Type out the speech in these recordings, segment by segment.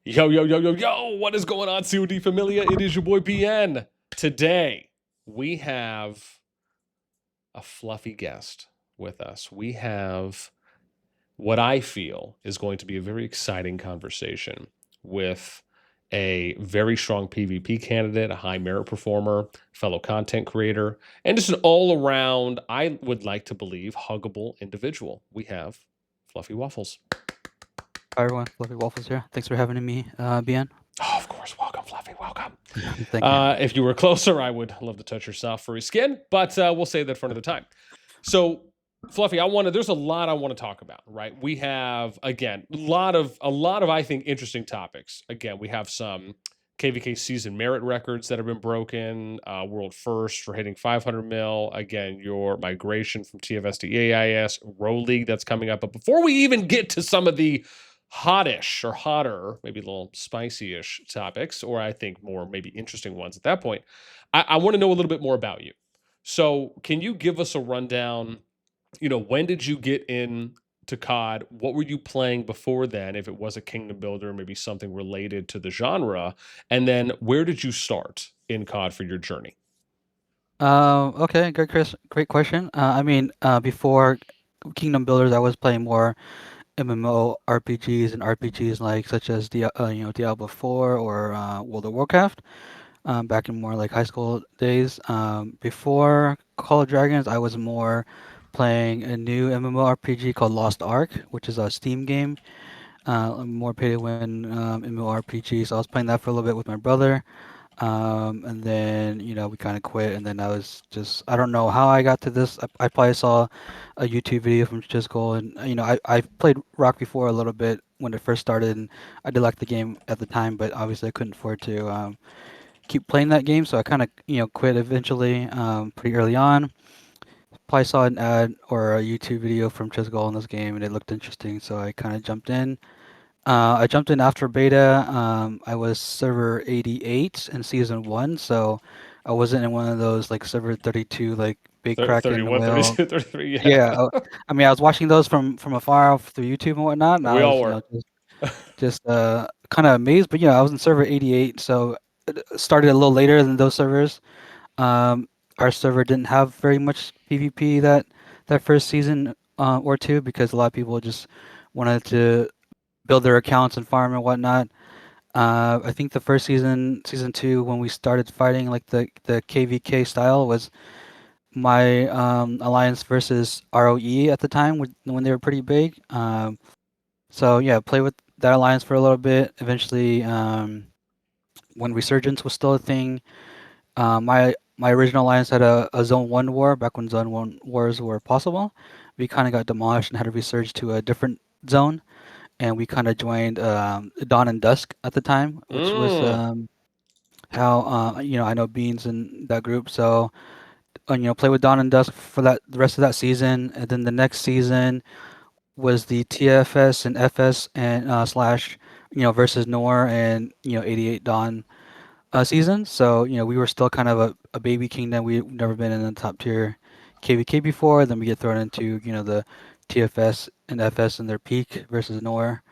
Yo, yo, yo, yo, yo, what is going on, COD Familia? It is your boy BN. Today, we have a fluffy guest with us. We have what I feel is going to be a very exciting conversation with a very strong PvP candidate, a high merit performer, fellow content creator, and just an all around, I would like to believe, huggable individual. We have FluffyWaffles. Hi everyone, FluffyWaffles here. Thanks for having me, BN. Oh, of course. Welcome, Fluffy. Welcome. Thank you. If you were closer, I would love to touch your soft furry skin, but we'll save that for another time. So, Fluffy, there's a lot I want to talk about, right? We have, again, a lot of I think interesting topics. Again, we have some KVK season merit records that have been broken, world first for hitting 500 mil. Again, your migration from TFS to EIS, Row League that's coming up. But before we even get to some of the hottish or hotter, maybe a little spicy-ish topics, or I think more maybe interesting ones at that point, I want to know a little bit more about you. So can you give us a rundown? When did you get in to COD? What were you playing before then? If it was a kingdom builder, maybe something related to the genre, and then where did you start in COD for your journey? Okay, great, Chris. Great question. Before Kingdom Builders, I was playing more MMO RPGs and RPGs like such as Diablo 4 or World of Warcraft. Back in more like high school days. Before Call of Dragons, I was more playing a new MMORPG called Lost Ark, which is a Steam game. More pay to win MMORPG. So I was playing that for a little bit with my brother. And then, we kind of quit. And then I was just, I don't know how I got to this. I probably saw a YouTube video from Chisco. And, I played Rock before a little bit when it first started. And I did like the game at the time, but obviously I couldn't afford to keep playing that game. So I kind of, quit eventually pretty early on. Probably saw an ad or a YouTube video from Chisco on this game and it looked interesting. So I kind of jumped in. I jumped in after beta. I was server 88 in season one, so I wasn't in one of those like server 32 like big Kraken 31, whale. 32, 33, yeah. Yeah, I was watching those from afar through YouTube and whatnot, and We I all was were. just kind of amazed. But I was in server 88, so it started a little later than those servers. Um, our server didn't have very much PvP that first season or two because a lot of people just wanted to build their accounts and farm and whatnot. I think the first season, season two, when we started fighting like the KVK style, was my alliance versus ROE at the time when they were pretty big. So yeah, play with that alliance for a little bit. Eventually, when Resurgence was still a thing, my original alliance had a Zone One war back when Zone One wars were possible. We kind of got demolished and had to resurge to a different zone, and we kind of joined Dawn and Dusk at the time, which was Mm. how I know Beans in that group. So play with Dawn and Dusk for that the rest of that season, and then the next season was the TFS and FS and slash versus NOIR and 88 Dawn season. So we were still kind of a baby kingdom. We've never been in the top tier KVK before. Then we get thrown into the TFS and FS in their peak versus NOIR.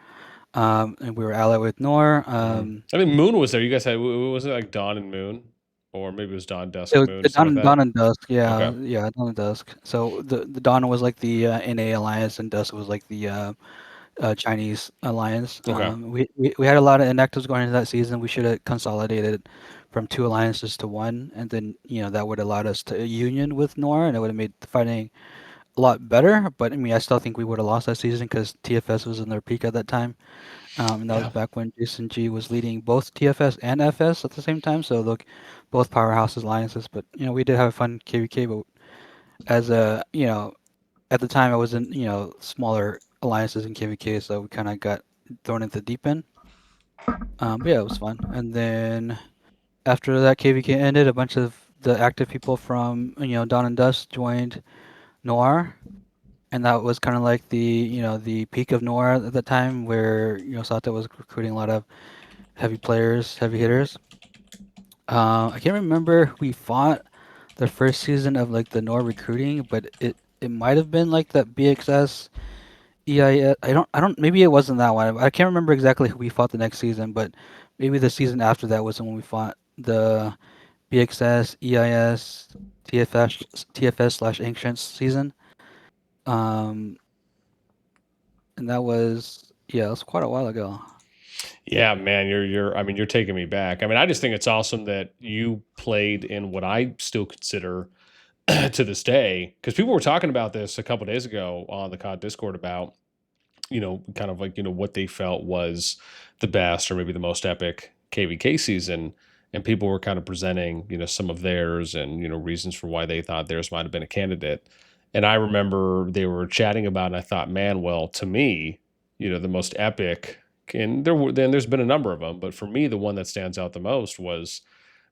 And we were allied with NOIR. I think Moon was there. You guys had, was it like Dawn and Moon? Or maybe it was Dawn, It Dusk, was Moon, something like that. Dawn and Dusk, Okay. yeah, Dawn and Dusk. So the Dawn was like the NA alliance, and Dusk was like the Chinese alliance. Okay. We had a lot of inactives going into that season. We should have consolidated from two alliances to one, and then that would have allowed us to union with Nora, and it would have made the fighting a lot better. But I still think we would have lost that season because TFS was in their peak at that time. And that was Yeah. back when Jason G was leading both TFS and FS at the same time. So look, both powerhouses alliances. But we did have a fun KVK. But as a at the time I was in smaller alliances in KVK, so we kind of got thrown into the deep end. But yeah, it was fun. And then after that KVK ended, a bunch of the active people from Dawn and Dust joined Noir, and that was kind of like the the peak of Noir at the time, where Sato was recruiting a lot of heavy players, heavy hitters. I can't remember who we fought the first season of like the Noir recruiting, but it might have been like that BXS EIS. I don't. Maybe it wasn't that one. I can't remember exactly who we fought the next season, but maybe the season after that was when we fought the BXS, EIS, TFS slash Ancients season. Um, and that was, yeah, it was quite a while ago. Yeah, man, you're I mean, you're taking me back. I mean, I just think it's awesome that you played in what I still consider to this day, because people were talking about this a couple days ago on the COD Discord about, kind of like, what they felt was the best or maybe the most epic KVK season. And people were kind of presenting, some of theirs and, reasons for why they thought theirs might have been a candidate. And I remember they were chatting about it, and I thought, man, well, to me, the most epic, and there's been a number of them, but for me, the one that stands out the most was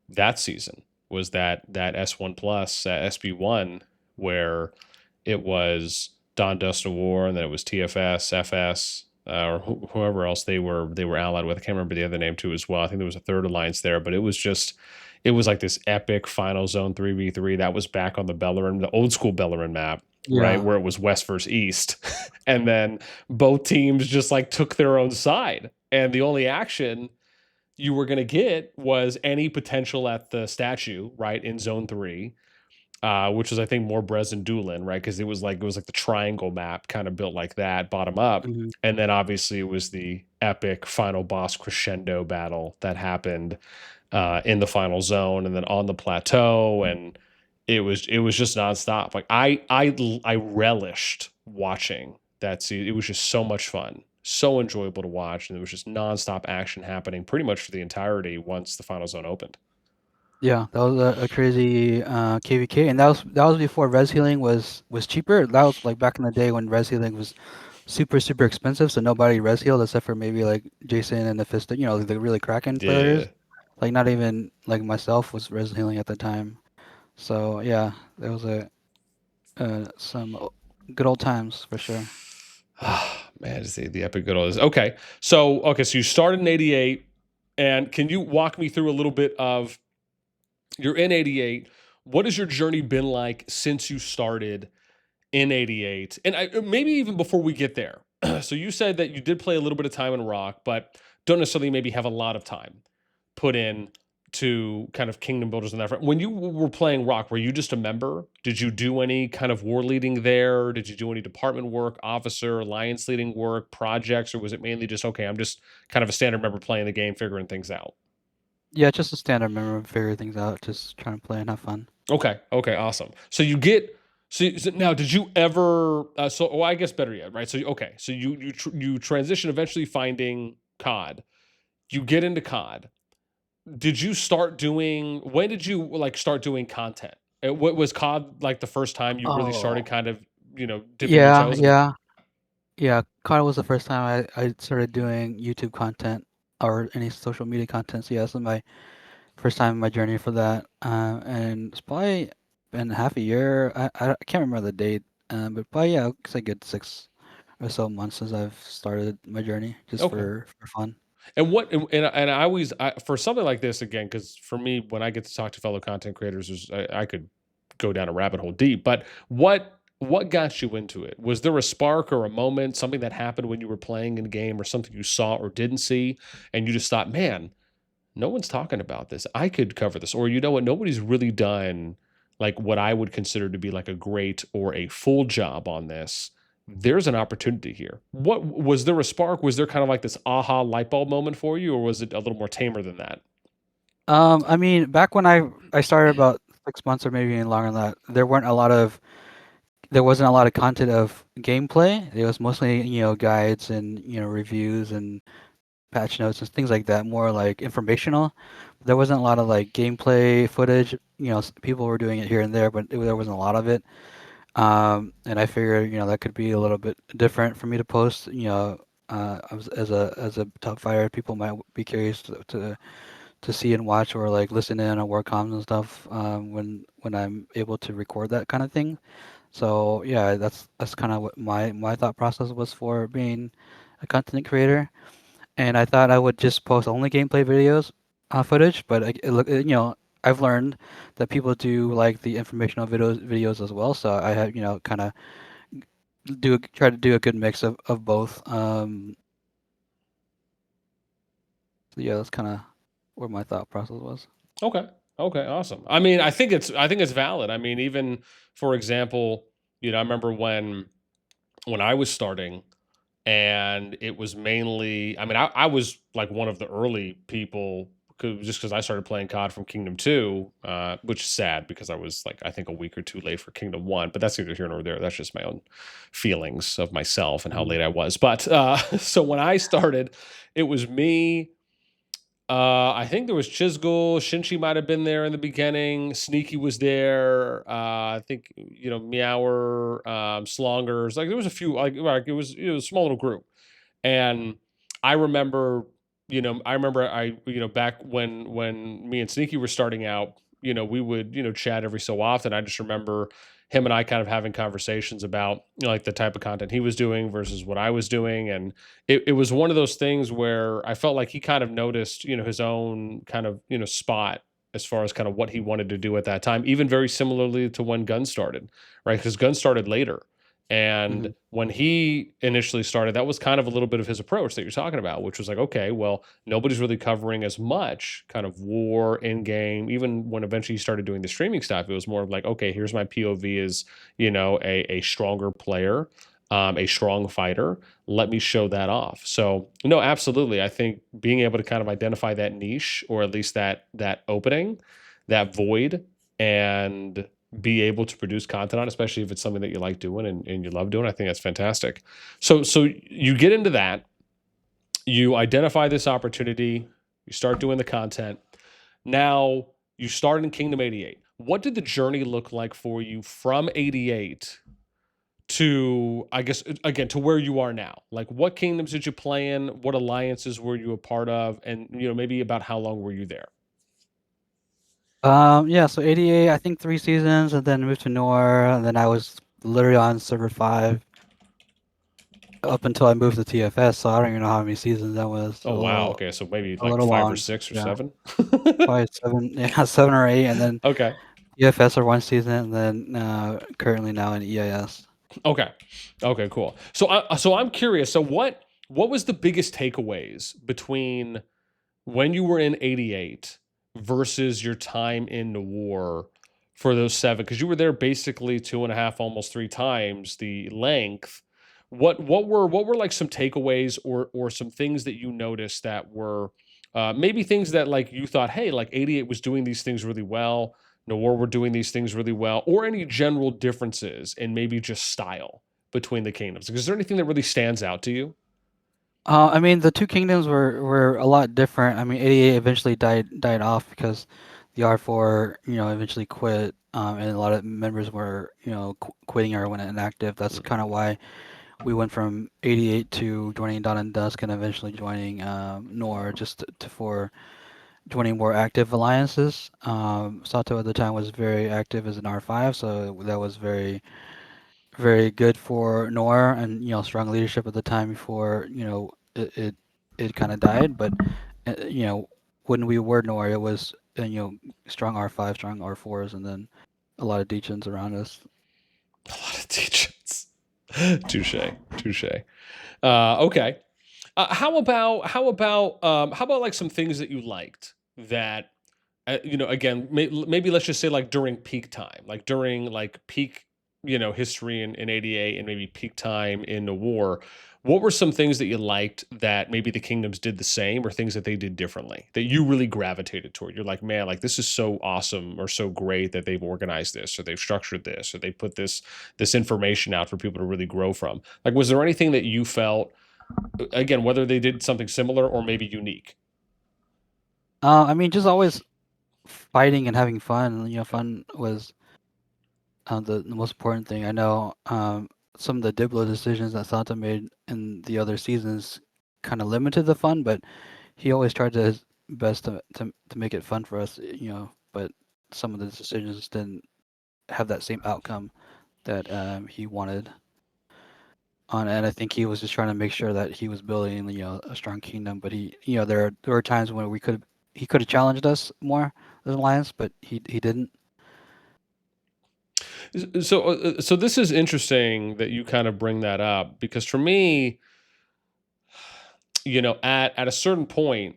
that season, was that S1 plus, SB1, where it was Dawn Dust of War, and then it was TFS, FS, or whoever else they were allied with. I can't remember the other name too as well. I think there was a third alliance there, but it was like this epic final zone 3v3 that was back on the Bellerin, the old school Bellerin map, right, Yeah. where it was west versus east, and then both teams just like took their own side, and the only action you were going to get was any potential at the statue, right, in zone 3, which was, I think, more Brez and Doolin, right, because it was like the triangle map kind of built like that, bottom up. Mhm. And then obviously it was the epic final boss crescendo battle that happened in the final zone and then on the plateau, and it was just nonstop. Like I relished watching that scene. It was just so much fun, so enjoyable to watch, and there was just nonstop action happening pretty much for the entirety once the final zone opened. Yeah, that was a crazy KVK, and that was before res healing was cheaper. That was like back in the day when res healing was super expensive, so nobody res healed except for maybe like Jason and the Fist, the really Kraken players. Yeah. Like not even like myself was res healing at the time. So yeah, there was a good old times for sure. Man, it's the epic good old. So you started in '88, and can you walk me through a little bit of you're in '88? What has your journey been like since you started in '88, and maybe even before we get there? So you said that you did play a little bit of time in Rock, but don't necessarily maybe have a lot of time put in to kind of kingdom builders and that front. When you were playing Rock, were you just a member? Did you do any kind of war leading there? Did you do any department work, officer, alliance leading work, projects, or was it mainly just, okay, I'm just kind of a standard member playing the game, figuring things out? Yeah, just a standard member, figure things out, just trying to play and have fun. Okay. Okay. Awesome. So you get. So now, did you ever? I guess better yet, right? So okay. So you transition, eventually finding COD. You get into COD. Did you start doing? When did you like start doing content? What was COD like the first time you really started Oh, kind of dipping your yeah, toes in it? yeah, yeah. COD was the first time I started doing YouTube content or any social media content. So yeah, this is my first time in my journey for that. And it's probably been half a year. I can't remember the date, but probably yeah, it's a good 6 or so months since I've started my journey just Okay. for fun. And and I always for something like this again, because for me, when I get to talk to fellow content creators, I could go down a rabbit hole deep. But what got you into it? Was there a spark or a moment, something that happened when you were playing in a game, or something you saw or didn't see, and you just thought, man, no one's talking about this. I could cover this. Or you know what? Nobody's really done like what I would consider to be like a great or a full job on this. There's an opportunity here. What was there a spark? Was there kind of like this aha light bulb moment for you, or was it a little more tamer than that? I mean, back when I started about 6 months or maybe even longer than that, there wasn't a lot of content of gameplay. It was mostly guides and reviews and patch notes and things like that, more like informational. There wasn't a lot of like gameplay footage. People were doing it here and there, but there wasn't a lot of it. And I figured, that could be a little bit different for me to post. As a top fighter, people might be curious to see and watch or like listen in on war comms and stuff when I'm able to record that kind of thing. So yeah, that's kind of what my thought process was for being a content creator. And I thought I would just post only gameplay videos, footage, but I've learned that people do like the informational videos as well. So I have kind of try to do a good mix of both. So yeah, that's kind of where my thought process was. Okay. Okay. Awesome. I mean, I think it's valid. I mean, even for example, I remember when I was starting, and it was mainly. I mean, I was like one of the early people. Just because I started playing COD from Kingdom 2, which is sad because I was like, I think a week or two late for Kingdom 1, but that's neither here nor there. That's just my own feelings of myself and how Mhm. late I was. But so when I started, it was me. I think there was Chisgul, Shinchi might have been there in the beginning. Sneaky was there. I think Meower, Slongers. Like there was a few. Like it was a small little group. And I remember, back when me and Sneaky were starting out, we would, chat every so often. I just remember him and I kind of having conversations about, like the type of content he was doing versus what I was doing. And it was one of those things where I felt like he kind of noticed, his own kind of, spot as far as kind of what he wanted to do at that time, even very similarly to when Gun started, right? Because Gun started later. And Mhm. when he initially started, that was kind of a little bit of his approach that you're talking about, which was like, okay, well, nobody's really covering as much kind of war in game. Even when eventually he started doing the streaming stuff, it was more of like, okay, here's my POV as, a stronger player, a strong fighter. Let me show that off. So, no, absolutely. I think being able to kind of identify that niche, or at least that opening, that void, and be able to produce content on, especially if it's something that you like doing and you love doing. I think that's fantastic. So you get into that, you identify this opportunity, you start doing the content. Now you start in Kingdom 88. What did the journey look like for you from 88 to, I guess, again, to where you are now? Like, what kingdoms did you play in? What alliances were you a part of? And, maybe about how long were you there? Yeah, so 88, I think 3 seasons, and then moved to NOIR, and then I was literally on server 5 up until I moved to TFS, so I don't even know how many seasons that was. Oh, wow. Okay. So maybe A like little five or long. six or Yeah, seven. probably 7, yeah, 7 or 8, and then Okay. TFS for 1 season, and then currently now in EIS. Okay. Okay, cool. So I'm curious. So what was the biggest takeaways between when you were in 88 versus your time in the war for those seven? Because you were there basically two and a half, almost three times the length. What were like some takeaways, or some things that you noticed that were maybe things that like you thought, hey, like 88 was doing these things really well, Noir were doing these things really well, or any general differences in maybe just style between the kingdoms? Like, is there anything that really stands out to you? I mean, the two kingdoms were a lot different. I mean, 88 eventually died off because the R4, eventually quit, and a lot of members were, quitting or went inactive. That's kind of why we went from 88 to joining Dawn and Dusk and eventually joining NOR just for joining more active alliances. Sato at the time was very active as an R5, so that was very, very good for NOR and, strong leadership at the time before, it kind of died. But, you know, when we were NOR, it was, strong R5, strong R4s, and then a lot of degens around us. A lot of teachings. Touche. Touche. Okay. How about like some things that you liked that again, maybe let's just say like during peak time, like during like peak history in 88, and maybe peak time in the war. What were some things that you liked that maybe the kingdoms did the same, or things that they did differently that you really gravitated toward? You're like, man, like this is so awesome or so great that they've organized this, or they've structured this, or they put this information out for people to really grow from. Like, was there anything that you felt, again, whether they did something similar or maybe unique? I mean, just always fighting and having fun. Fun was the most important thing. I know some of the Diblo decisions that Santa made in the other seasons kind of limited the fun, but he always tried his best to make it fun for us, But some of the decisions didn't have that same outcome that he wanted. And I think he was just trying to make sure that he was building, a strong kingdom. But there were times when he could have challenged us more as an alliance, but he didn't. So this is interesting that you kind of bring that up because for me, at a certain point,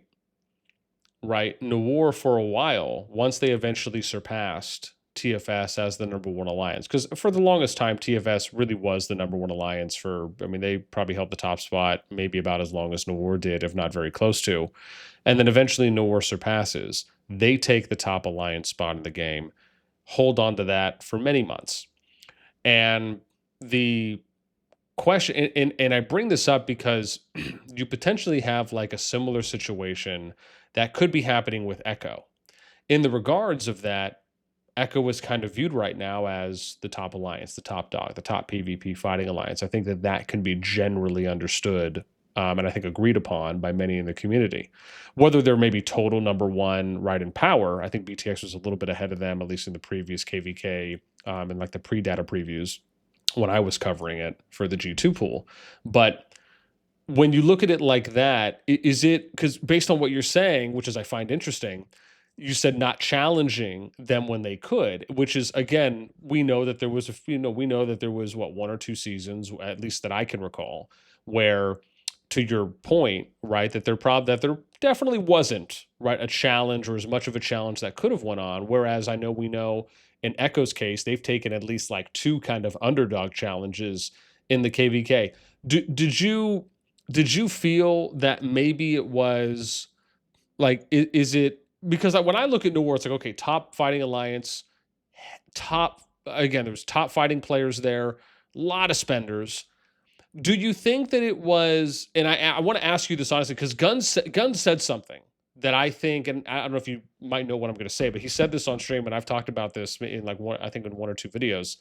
right, NOIR for a while, once they eventually surpassed TFS as the number one alliance, because for the longest time, TFS really was the number one alliance for, I mean, they probably held the top spot maybe about as long as NOIR did, if not very close to. And then eventually NOIR surpasses. They take the top alliance spot in the game, hold on to that for many months. And the question, and I bring this up because you potentially have like a similar situation that could be happening with Echo. In the regards of that, Echo is kind of viewed right now as the top alliance, the top dog, the top PvP fighting alliance. I think that that can be generally understood, and I think agreed upon by many in the community. Whether they're maybe total number one right in power, I think BTX was a little bit ahead of them, at least in the previous KVK and like the pre-data previews when I was covering it for the G2 pool. But when you look at it like that, is it because based on what you're saying, which is I find interesting, you said not challenging them when they could, which is again, we know that there was we know that there was what one or two seasons, at least that I can recall, where to your point, right, that there definitely wasn't right a challenge or as much of a challenge that could have went on. Whereas I know we know in Echo's case, they've taken at least like two kind of underdog challenges in the KVK. Did you feel that maybe it was like is it because when I look at New War, it's like okay, top fighting alliance, top again, there's top fighting players there, a lot of spenders. Do you think that it was? And I want to ask you this honestly because Guns said something that I think, and I don't know if you might know what I'm going to say, but he said this on stream, and I've talked about this in like one, I think in one or two videos.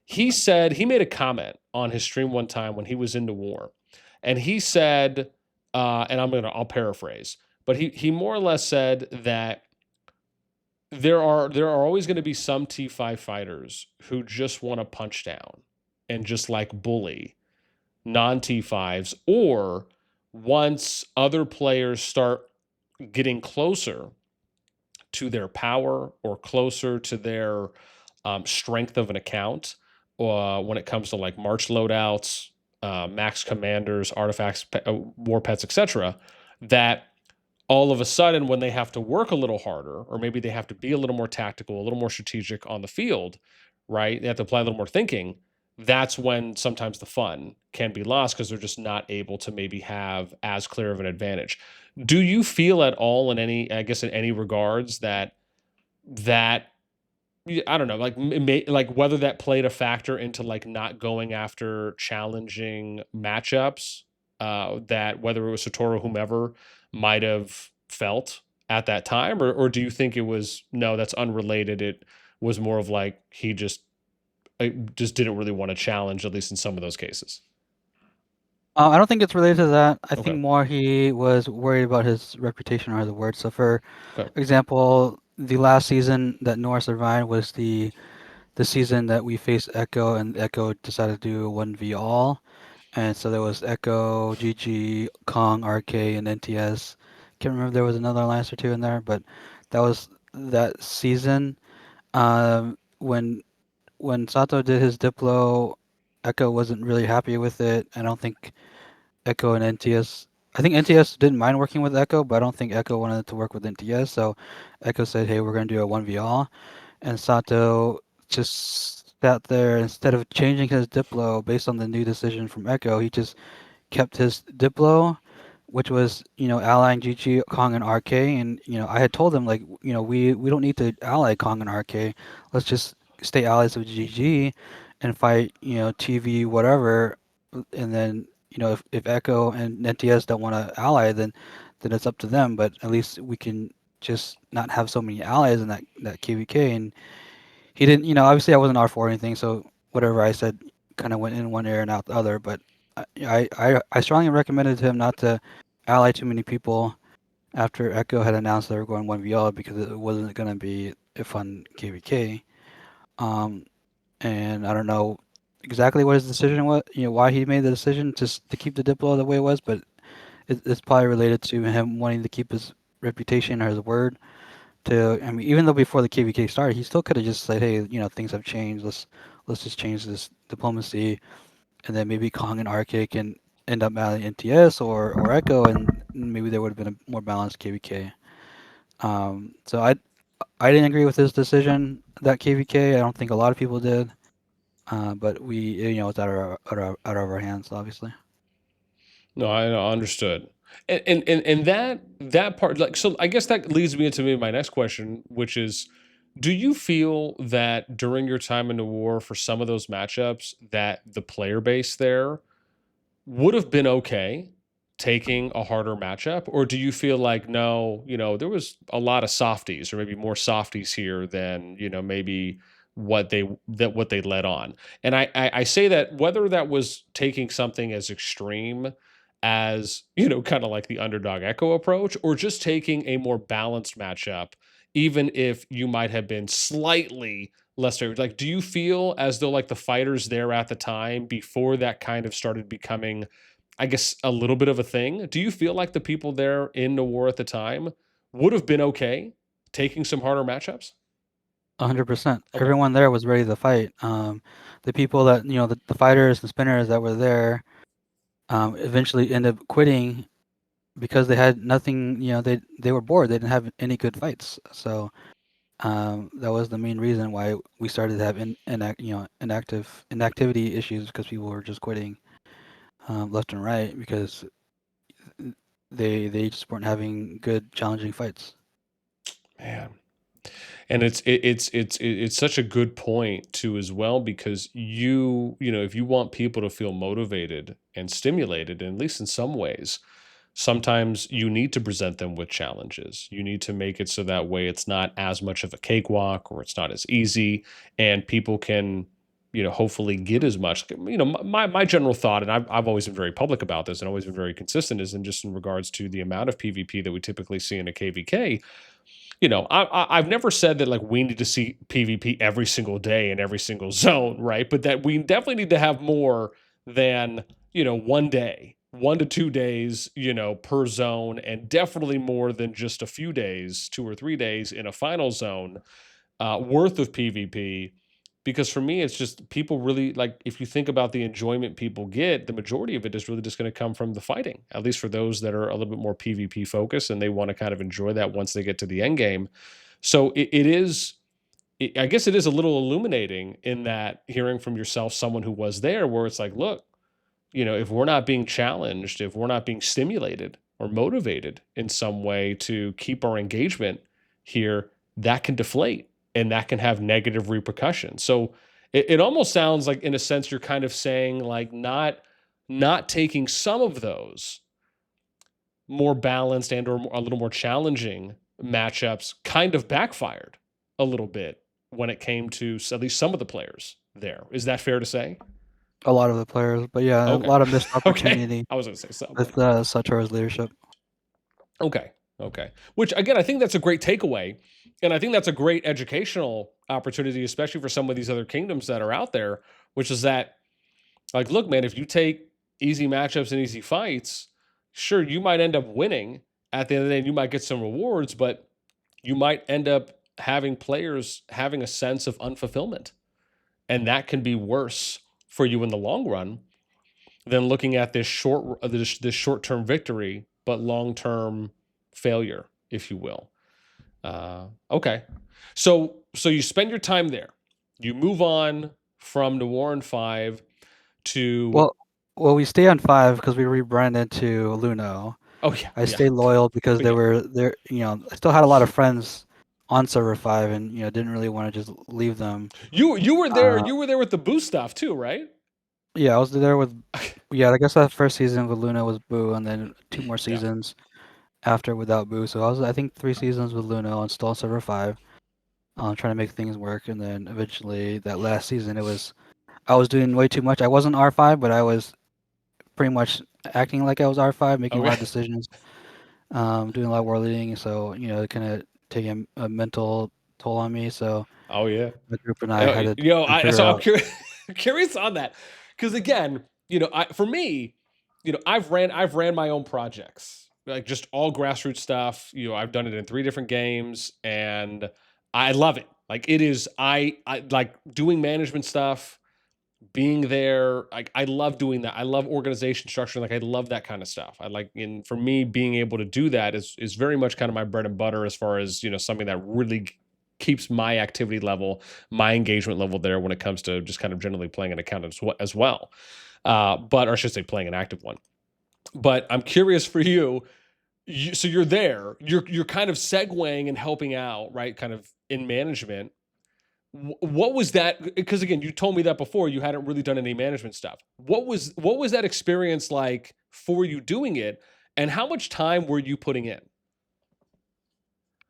He said he made a comment on his stream one time when he was into war, and he said, and I'll paraphrase, but he more or less said that there are always going to be some T5 fighters who just want to punch down and just like bully non T5s, or once other players start getting closer to their power or closer to their strength of an account, when it comes to like March loadouts, max commanders, artifacts, war pets, etc., that all of a sudden, when they have to work a little harder, or maybe they have to be a little more tactical, a little more strategic on the field, right? They have to apply a little more thinking. That's when sometimes the fun can be lost because they're just not able to maybe have as clear of an advantage. Do you feel at all in any, I guess, in any regards that I don't know, like like whether that played a factor into like not going after challenging matchups, that whether it was Satoru, whomever might have felt at that time, or do you think it was no, that's unrelated? It was more of like he just didn't really want to challenge, at least in some of those cases. I don't think it's related to that. I think Okay. more he was worried about his reputation or his word. So, for Okay. example, the last season that Noir survived was the season that we faced Echo, and Echo decided to do 1v all. And so there was Echo, GG, Kong, RK, and NTS. Can't remember if there was another alliance or two in there, but that was that season. When Sato did his Diplo, Echo wasn't really happy with it. I don't think Echo and NTS. I think NTS didn't mind working with Echo, but I don't think Echo wanted to work with NTS. So Echo said, "Hey, we're gonna do a 1v all," and Sato just sat there instead of changing his Diplo based on the new decision from Echo. He just kept his Diplo, which was, allying GG, Kong, and RK. And, I had told him, like, we don't need to ally Kong and RK. Let's just stay allies with GG and fight, TV, whatever. And then, if Echo and NTS don't want to ally, then it's up to them. But at least we can just not have so many allies in that KVK. And he didn't, obviously I wasn't R4 or anything, so whatever I said kind of went in one ear and out the other. But I strongly recommended to him not to ally too many people after Echo had announced they were going 1v because it wasn't going to be a fun KVK. Um, and I don't know exactly what his decision was, why he made the decision just to keep the Diplo the way it was, but it's probably related to him wanting to keep his reputation or his word to. I mean, even though before the KVK started, he still could have just said, "Hey, things have changed. Let's just change this diplomacy," and then maybe Kong and Arctic and end up battling NTS or Echo, and maybe there would have been a more balanced KVK. So I didn't agree with his decision that KVK. I don't think a lot of people did. But it's out of our hands, obviously. No, I understood. And that part, like, so I guess that leads me into maybe my next question, which is, do you feel that during your time in the war for some of those matchups that the player base there would have been okay taking a harder matchup, or do you feel like no, there was a lot of softies, or maybe more softies here than maybe what they led on? And I say that whether that was taking something as extreme as kind of like the underdog echo approach, or just taking a more balanced matchup, even if you might have been slightly less favored. Like, do you feel as though like the fighters there at the time before that kind of started becoming, I guess, a little bit of a thing? Do you feel like the people there in the war at the time would have been okay taking some harder matchups? 100%. Okay. Everyone there was ready to fight. The people that the fighters and spinners that were there, eventually ended up quitting because they had nothing. They were bored. They didn't have any good fights. So that was the main reason why we started to have inactivity issues, because people were just quitting left and right because they just weren't having good challenging fights. Man. And it's such a good point too as well, because if you want people to feel motivated and stimulated, and at least in some ways, sometimes you need to present them with challenges. You need to make it so that way it's not as much of a cakewalk, or it's not as easy, and people can hopefully get as much. My general thought, and I've always been very public about this and always been very consistent, is in just in regards to the amount of PvP that we typically see in a KVK. I've never said that like we need to see PvP every single day in every single zone, right? But that we definitely need to have more than, one day, 1 to 2 days, per zone, and definitely more than just a few days, 2 or 3 days in a final zone worth of PvP. Because for me, it's just people really like, if you think about the enjoyment people get, the majority of it is really just going to come from the fighting, at least for those that are a little bit more PvP focused and they want to kind of enjoy that once they get to the end game. So I guess it is a little illuminating in that, hearing from yourself, someone who was there, where it's like, look, if we're not being challenged, if we're not being stimulated or motivated in some way to keep our engagement here, that can deflate and that can have negative repercussions. So it almost sounds like, in a sense, you're kind of saying like not taking some of those more balanced and or a little more challenging matchups kind of backfired a little bit when it came to at least some of the players there. Is that fair to say? A lot of the players, but yeah, a Okay. lot of missed Okay. opportunity I was going to say something, with but Satoru's leadership. okay. Okay. Which, again, I think that's a great takeaway. And I think that's a great educational opportunity, especially for some of these other kingdoms that are out there, which is that, like, look, man, if you take easy matchups and easy fights, sure, you might end up winning at the end of the day and you might get some rewards, but you might end up having players having a sense of unfulfillment. And that can be worse for you in the long run than looking at this short-term victory, but long-term failure, if you will. Okay, so you spend your time there. You move on from NOIR 5 to, Well, we stay on 5 because we rebranded to Luno. oh yeah, I yeah, stayed loyal because they yeah. were there. I still had a lot of friends on server 5, and didn't really want to just leave them. You were there. Uh, You were there with the boost stuff too, right? yeah, I was there with. Yeah, I guess that first season with Luna was Boo, and then 2 more Yeah. seasons after without Boo. So I think 3 seasons with Luna on still on server 5, trying to make things work. And then eventually that last season, I was doing way too much. I wasn't R5, but I was pretty much acting like I was R5, making a lot Okay. of decisions, doing a lot of war leading. So it kind of taking a mental toll on me. So Oh yeah. the group and I had to So figure I'm out. curious, curious on that, because again, for me, I've ran my own projects, like just all grassroots stuff. I've done it in 3 different games, and I love it. Like, it is I like doing management stuff, being there. Like, I love doing that. I love organization structure. Like, I love that kind of stuff. I like, and for me, being able to do that is very much kind of my bread and butter, as far as, something that really keeps my activity level, my engagement level there, when it comes to just kind of generally playing an account as well. Or I should say, playing an active one. But I'm curious for you. So you're there. You're kind of segueing and helping out, right? Kind of in management. What was that? Because again, you told me that before you hadn't really done any management stuff. What was that experience like for you doing it, and how much time were you putting in?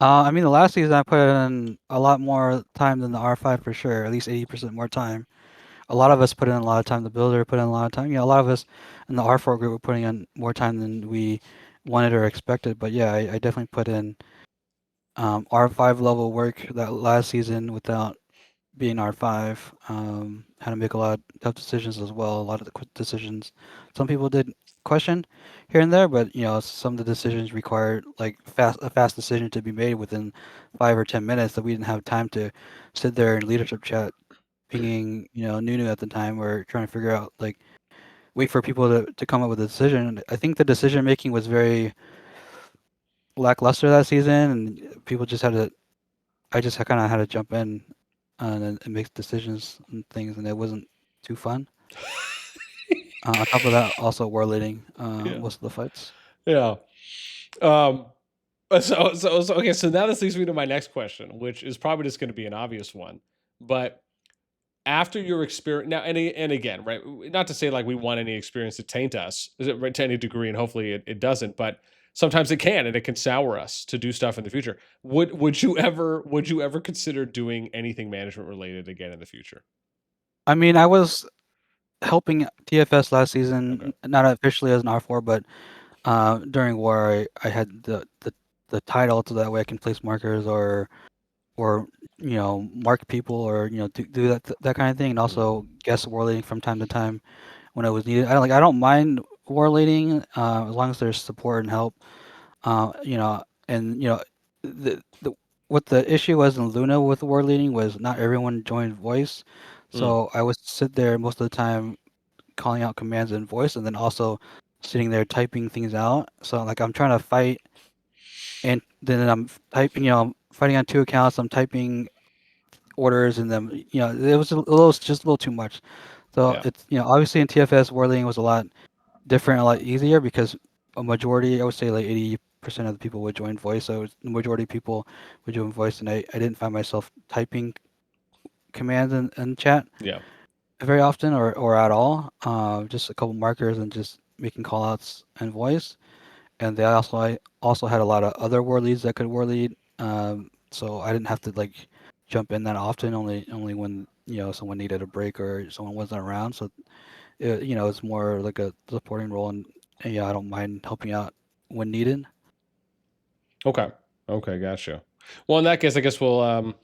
I mean, the last season I put in a lot more time than the R5 for sure, at least 80% more time. A lot of us put in a lot of time. The builder put in a lot of time. A lot of us in the R4 group were putting in more time than we wanted or expected. But yeah, I definitely put in R5 level work that last season without being R5. Had to make a lot of tough decisions as well. A lot of the quick decisions. Some people did question here and there, but some of the decisions required like a fast decision to be made within 5 or 10 minutes that we didn't have time to sit there in leadership chat pinging, Nunu at the time or trying to figure out like wait for people to come up with a decision. I think the decision making was very lackluster that season, and people just had to. I just kind of had to jump in and make decisions and things, and it wasn't too fun. On top of that, also war leading Yeah, most of the fights. yeah. Um, so okay. So now this leads me to my next question, which is probably just going to be an obvious one, but after your experience now, and again, right, not to say like we want any experience to taint us, right, to any degree, and hopefully it doesn't, but sometimes it can, and it can sour us to do stuff in the future. Would you ever consider doing anything management related again in the future? I mean, I was helping TFS last Okay. season, not officially as an R4, but during war, I had the title, so that way I can place markers or mark people or do that kind of thing, and Mhm. also guest war leading from time to time when it was needed. I don't mind war leading as long as there's support and help. And the what the issue was in Luna with war leading was not everyone joined voice, Mm, so I would sit there most of the time calling out commands in voice, and then also sitting there typing things out. So like I'm trying to fight, and then I'm typing, fighting on 2 accounts. I'm typing orders, and then it was just a little too much. So yeah. it's obviously in TFS Warling was a lot different, a lot easier because a majority, I would say like 80% of the people would join voice. So the majority of people would join voice, and I didn't find myself typing commands in chat Yeah. very often or at all. Just a couple markers and just making callouts in voice. And I also had a lot of other war leads that could war lead. So I didn't have to like jump in that often. Only when someone needed a break or someone wasn't around. So it's more like a supporting role, and yeah, I don't mind helping out when needed. Okay. Okay. Gotcha. Well, in that case, I guess we'll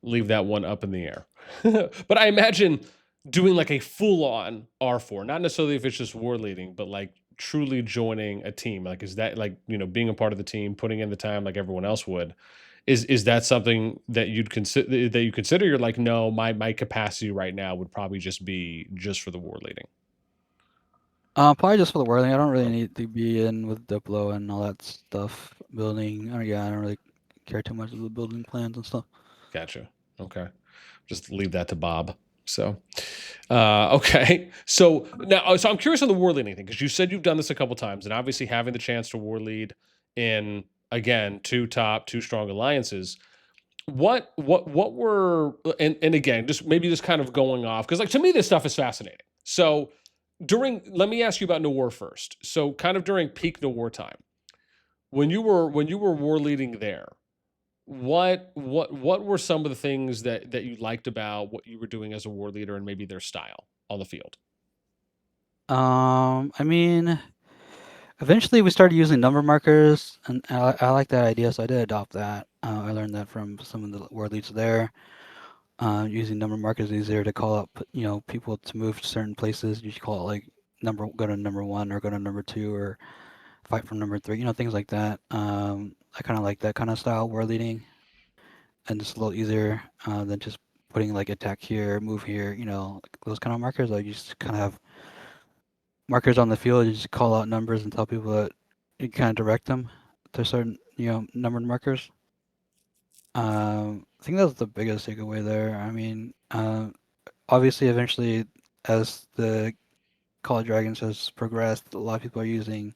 leave that one up in the air. But I imagine doing like a full on R4, not necessarily if it's just war leading, but like truly joining a team. Like, is that like, being a part of the team, putting in the time like everyone else would? Is that something that you consider? You're like, no, my capacity right now would probably just be just for the war leading. Probably just for the whirling. I don't really Okay, need to be in with Diplo and all that stuff. Building. Yeah, I don't really care too much of the building plans and stuff. gotcha. Okay, just leave that to Bob. So, okay. So now, so I'm curious on the war leading thing, because you said you've done this a couple times, and obviously having the chance to war lead in, again, two strong alliances. What were, and again, just maybe just kind of going off, because like to me this stuff is fascinating. So let me ask you about NOIR first. So kind of during peak NOIR time, when you were war leading there, what were some of the things that you liked about what you were doing as a war leader, and maybe their style on the field? I mean, eventually we started using number markers, and I like that idea, so I did adopt that. I learned that from some of the war leads there. Using number markers is easier to call up, people to move to certain places. You should call it like go to number one or go to number two, or fight from number three, things like that. I kind of like that kind of style war leading, and it's a little easier than just putting like attack here, move here, those kind of markers. Like you just kind of have markers on the field. You just call out numbers and tell people that you kind of direct them to certain, numbered markers. I think that's the biggest takeaway there. I mean, obviously, eventually, as the CallofDragons has progressed, a lot of people are using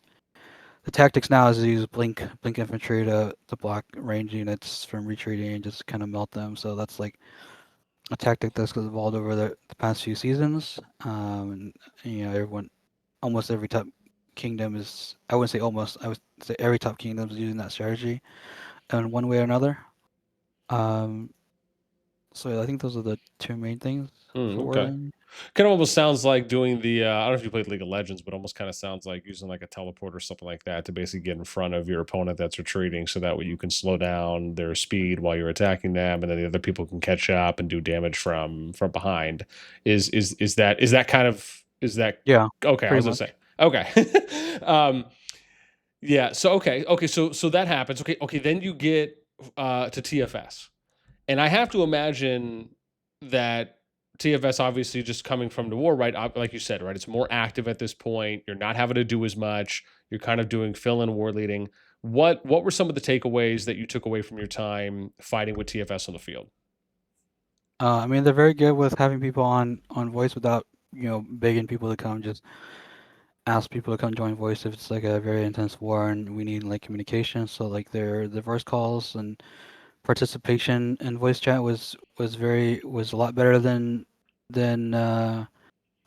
the tactics now is to use blink infantry to block range units from retreating and just kind of melt them. So that's like a tactic that's evolved over the past few seasons. Everyone, almost every top kingdom is, I wouldn't say almost, I would say every top kingdom is using that strategy in one way or another. Um, so I think those are the two main things for Okay. whirling. Kind of almost sounds like doing the I don't know if you played League of Legends, but almost kind of sounds like using like a teleport or something like that to basically get in front of your opponent that's retreating, so that way you can slow down their speed while you're attacking them, and then the other people can catch up and do damage from behind. Is that kind of is that Yeah, okay? I pretty was gonna much. say okay. Yeah. So okay. So that happens. Okay. Then you get to TFS. And I have to imagine that TFS obviously just coming from the war, right? Like you said, right? It's more active at this point. You're not having to do as much. You're kind of doing fill-in war leading. What were some of the takeaways that you took away from your time fighting with TFS on the field? I mean, they're very good with having people on voice without begging people to come. Just ask people to come join voice if it's like a very intense war and we need like communication. So like their voice calls and participation in voice chat was a lot better than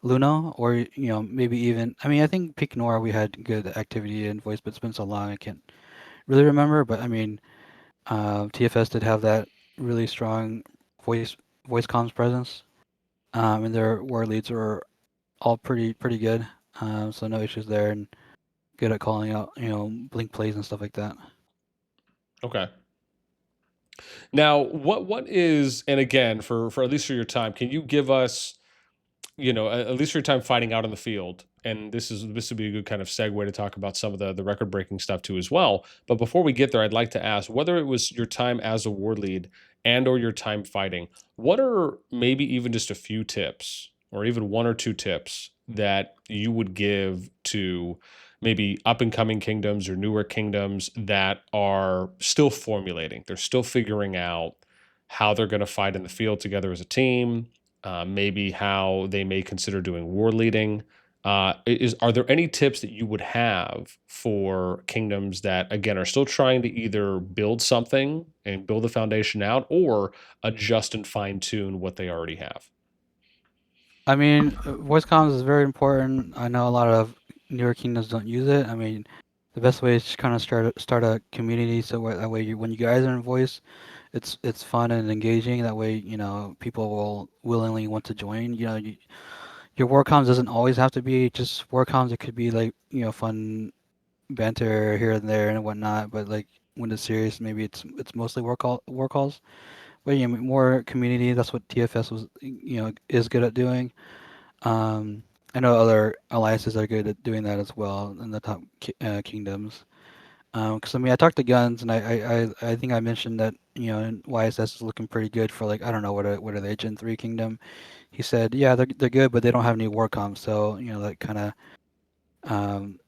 Luna or maybe even, I mean, I think peak Nora we had good activity in voice, but it's been so long I can't really remember. But I mean, TFS did have that really strong voice voice comms presence, and their war leads were all pretty good. So no issues there, and good at calling out blink plays and stuff like that. Okay. Now, what is, and again, for at least for your time, can you give us, at least for your time fighting out on the field? And this would be a good kind of segue to talk about some of the record breaking stuff too as well. But before we get there, I'd like to ask whether it was your time as a war lead and or your time fighting, what are maybe even just a few tips or even one or two tips that you would give to maybe up and coming kingdoms or newer kingdoms that are still formulating? They're still figuring out how they're going to fight in the field together as a team, maybe how they may consider doing war leading. Are there any tips that you would have for kingdoms that again are still trying to either build something and build the foundation out or adjust and fine tune what they already have? I mean, voice comms is very important. I know a lot of newer kingdoms don't use it. I mean, the best way is to kind of start a community so that way when you guys are in voice, it's fun and engaging. That way, people will willingly want to join. Your war comms doesn't always have to be just war comms. It could be like fun banter here and there and whatnot. But like when it's serious, maybe it's mostly war calls. But more community. That's what TFS was is good at doing. Um, I know other alliances are good at doing that as well in the top kingdoms. Because I mean, I talked to Guns, and I think I mentioned that YSS is looking pretty good for like I don't know what are they Gen 3 kingdom. He said, yeah, they're good, but they don't have any war comms, so that kind of um,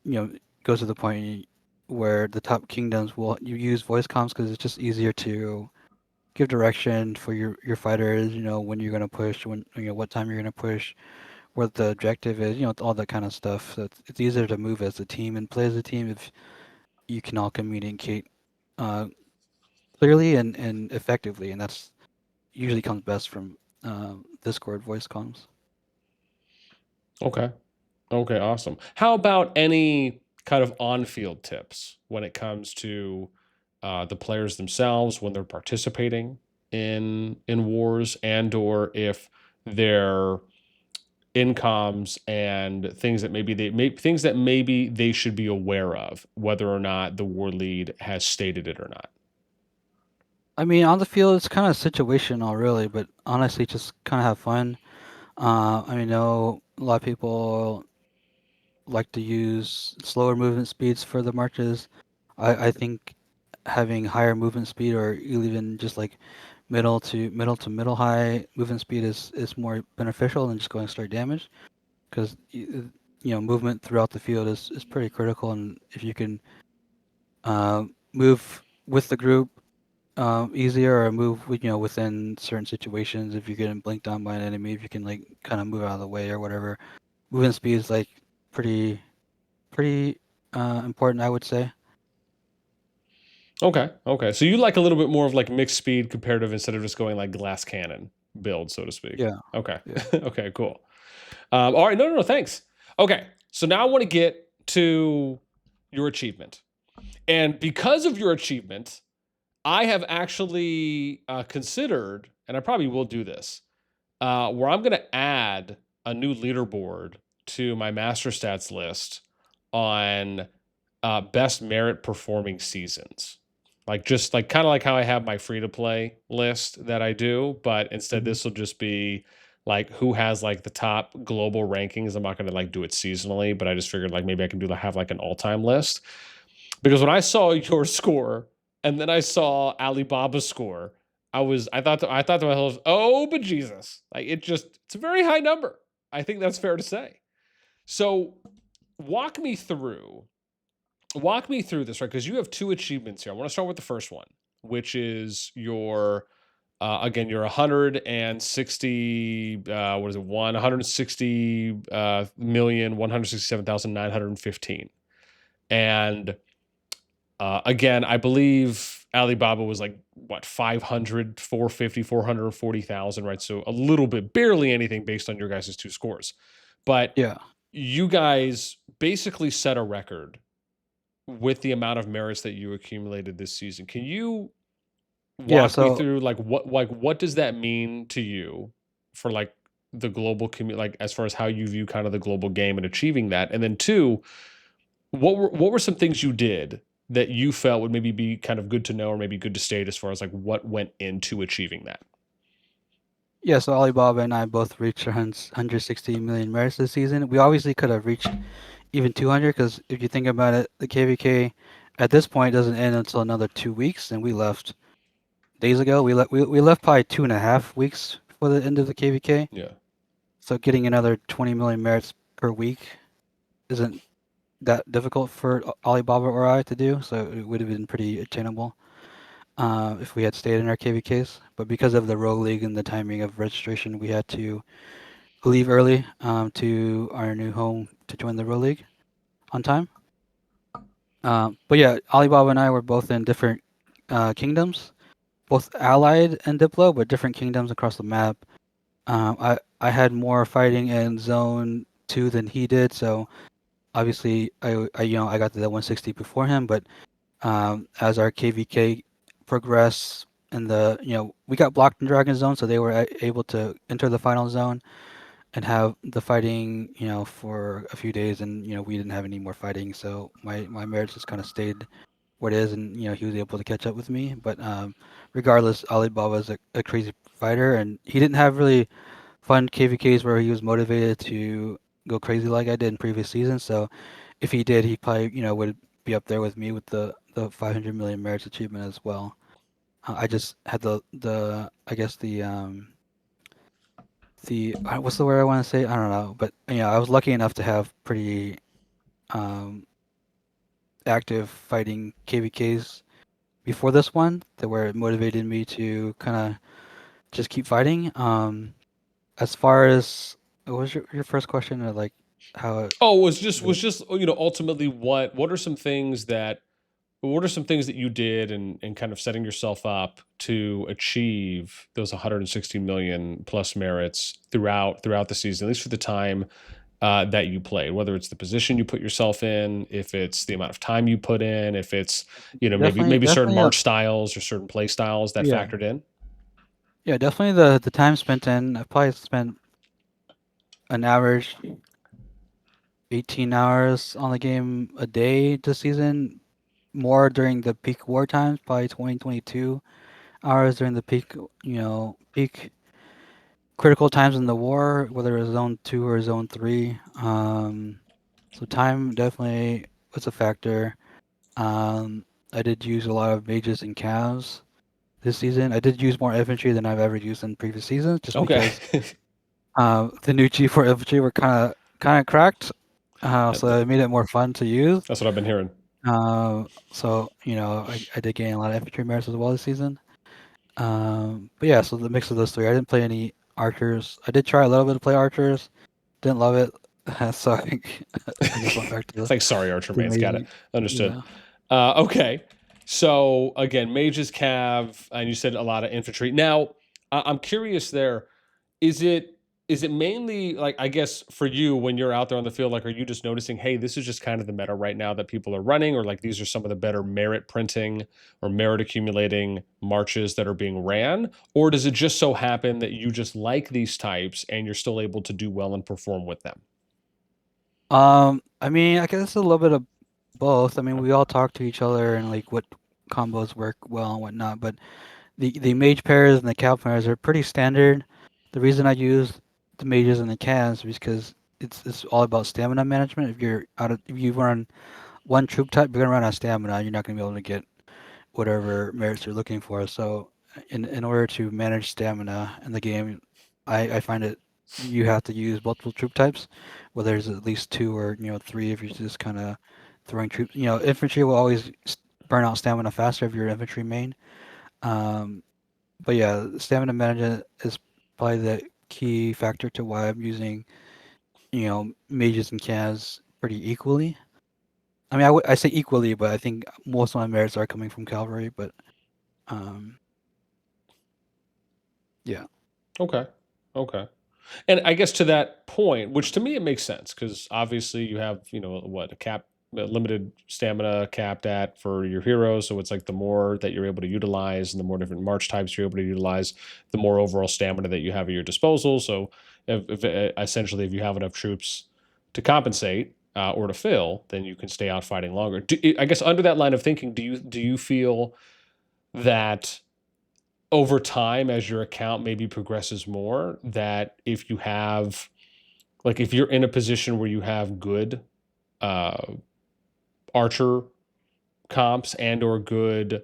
you know goes to the point where the top kingdoms will you use voice comms because it's just easier to give direction for your fighters. When you're gonna push, when what time you're gonna push, what the objective is, all that kind of stuff. So it's easier to move as a team and play as a team if you can all communicate uh, clearly and effectively, and that's usually comes best from Discord voice comms. Okay. Okay, awesome. How about any kind of on-field tips when it comes to the players themselves when they're participating in wars, and or if they're incoms and things that maybe they should be aware of, whether or not the war lead has stated it or not? I mean, on the field, it's kind of situational, really, but honestly, just kind of have fun. I mean, know a lot of people. like to use slower movement speeds for the marches. I think having higher movement speed or even just like middle high movement speed is more beneficial than just going straight damage because movement throughout the field is pretty critical, and if you can move with the group easier or move within certain situations, if you're getting blinked on by an enemy, if you can like kind of move out of the way or whatever, movement speed is like pretty pretty important, I would say. Okay. Okay. So you like a little bit more of like mixed speed comparative instead of just going like glass cannon build, so to speak. Yeah, Okay. yeah, Okay. Cool. All right. No, no, no. Thanks. Okay. So now I want to get to your achievement. And because of your achievement, I have actually considered, and I probably will do this, where I'm going to add a new leaderboard to my master stats list on best merit performing seasons. Like just like kind of like how I have my free to play list that I do, but instead hmm this will just be like who has like the top global rankings. I'm not going to like do it seasonally, but I just figured like maybe I can do have like an all time list because when I saw your score and then I saw Alibaba's score, I thought to myself, oh, but Jesus, like it's a very high number. I think that's fair to say. So walk me through walk me through this, right? Because you have two achievements here. I want to start with the first one, which is your again your 160 what is it 160 million 167,915 and again I believe Alibaba was like what 500 450 440,000, right? So a little bit barely anything based on your guys' two scores, but yeah, you guys basically set a record with the amount of merits that you accumulated this season. Can you yeah. walk me So through what does that mean to you for like the global community, like as far as how you view kind of the global game and achieving that? And then two, what were some things you did that you felt would maybe be kind of good to know or maybe good to state as far as like what went into achieving that? yeah, so Alibaba and I both reached 160 million merits this season. We obviously could have reached even 200 because if you think about it, the KVK at this point doesn't end until another 2 weeks, and we left days ago. We left probably 2.5 weeks for the end of the KVK. Yeah. So getting another 20 million merits per week isn't that difficult for Alibaba or I to do. So it would have been pretty attainable if we had stayed in our KVKs. But because of the Rogue League and the timing of registration, we had to leave early to our new home to join the Rogue League on time. But yeah, Alibaba and I were both in different kingdoms, both allied and Diplo, but different kingdoms across the map. I had more fighting in Zone 2 than he did, so obviously I got to the 160 before him. But as our KVK progressed, and we got blocked in Dragon Zone, so they were able to enter the final zone and have the fighting, for a few days, and we didn't have any more fighting, so my merits just kind of stayed where it is, and he was able to catch up with me. But regardless, Alibaba is a crazy fighter, and he didn't have really fun KVKs where he was motivated to go crazy like I did in previous seasons. So if he did, he probably would be up there with me with the 500 million merits achievement as well. I just had the I guess the what's the word I want to say? I don't know, but I was lucky enough to have pretty um, active fighting KVKs before this one that where it motivated me to kind of just keep fighting. As far as what was your first question? Like how it Oh, was. was just ultimately what are some things that you did and kind of setting yourself up to achieve those 160 million plus merits throughout the season, at least for the time that you played, whether it's the position you put yourself in, if it's the amount of time you put in, if it's Definitely, maybe certain definitely, march styles or certain play styles that yeah, factored in. yeah, definitely the time spent in. I probably spent an average 18 hours on the game a day this season. More during the peak war times, probably 2022 hours during the peak, peak critical times in the war, whether it was Zone 2 or Zone 3. So time definitely was a factor. I did use a lot of mages and calves this season. I did use more infantry than I've ever used in previous seasons, just Okay. because the new G4 infantry were kind of cracked. So it made it more fun to use. That's what I've been hearing. So I did gain a lot of infantry merits as well this season. But yeah, so the mix of those three. I didn't play any archers. I did try a little bit to play archers. Didn't love it. So I just went back to It's like, sorry, Archer the mains. Got it. amazing. Understood. Yeah. Okay. So again, mages, cav, and you said a lot of infantry. Now, I'm curious there. Is it mainly like, I guess for you when you're out there on the field, like are you just noticing, hey, this is just kind of the meta right now that people are running, or like these are some of the better merit printing or merit accumulating marches that are being ran? Or does it just so happen that you just like these types and you're still able to do well and perform with them? I mean, I guess it's a little bit of both. I mean, we all talk to each other and like what combos work well and whatnot, but the mage pairs and the cow pairs are pretty standard. The reason I use the mages and the cans is because it's all about stamina management. If you run one troop type, you're gonna run out of stamina. You're not gonna be able to get whatever merits you're looking for. So in order to manage stamina in the game, I find it you have to use multiple troop types, whether there's at least two or three if you're just kind of throwing troops. Infantry will always burn out stamina faster if you're infantry main. Um, but yeah, stamina management is probably the key factor to why I'm using mages and cans pretty equally. I mean, I say equally, but I think most of my merits are coming from cavalry. But um, yeah. Okay. Okay. And I guess to that point, which to me it makes sense because obviously you have, what, a limited stamina capped at for your heroes. So it's like the more that you're able to utilize and the more different march types you're able to utilize, the more overall stamina that you have at your disposal. So essentially, if you have enough troops to compensate or to fill, then you can stay out fighting longer. I guess under that line of thinking, do you feel that over time as your account maybe progresses more, that if you have, like, if you're in a position where you have good uh archer comps and or good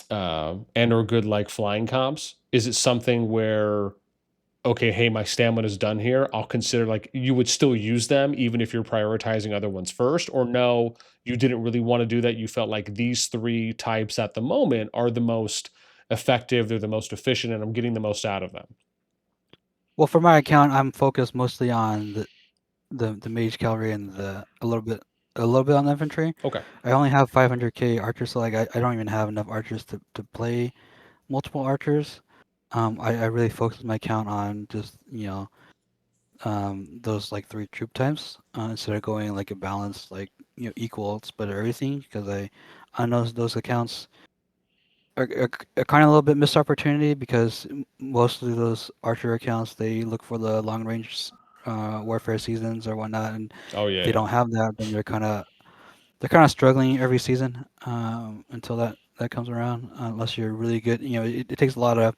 like flying comps, is it something where, okay, hey, my stamina's done here, I'll consider, like, you would still use them even if you're prioritizing other ones first? Or no, you didn't really want to do that, you felt like these three types at the moment are the most effective, they're the most efficient, and I'm getting the most out of them? Well, for my account, I'm focused mostly on the mage cavalry and the a little bit on the infantry. Okay. I only have 500k archers, so like I don't even have enough archers to play multiple archers. I really focus my account on just those like three troop types instead of going like a balance like equal split everything because I know those accounts are kind of a little bit missed opportunity because most of those archer accounts they look for the long range warfare seasons or whatnot, and Oh if yeah, they yeah. don't have that, then they're kind of struggling every season until that comes around. Unless you're really good, it takes a lot of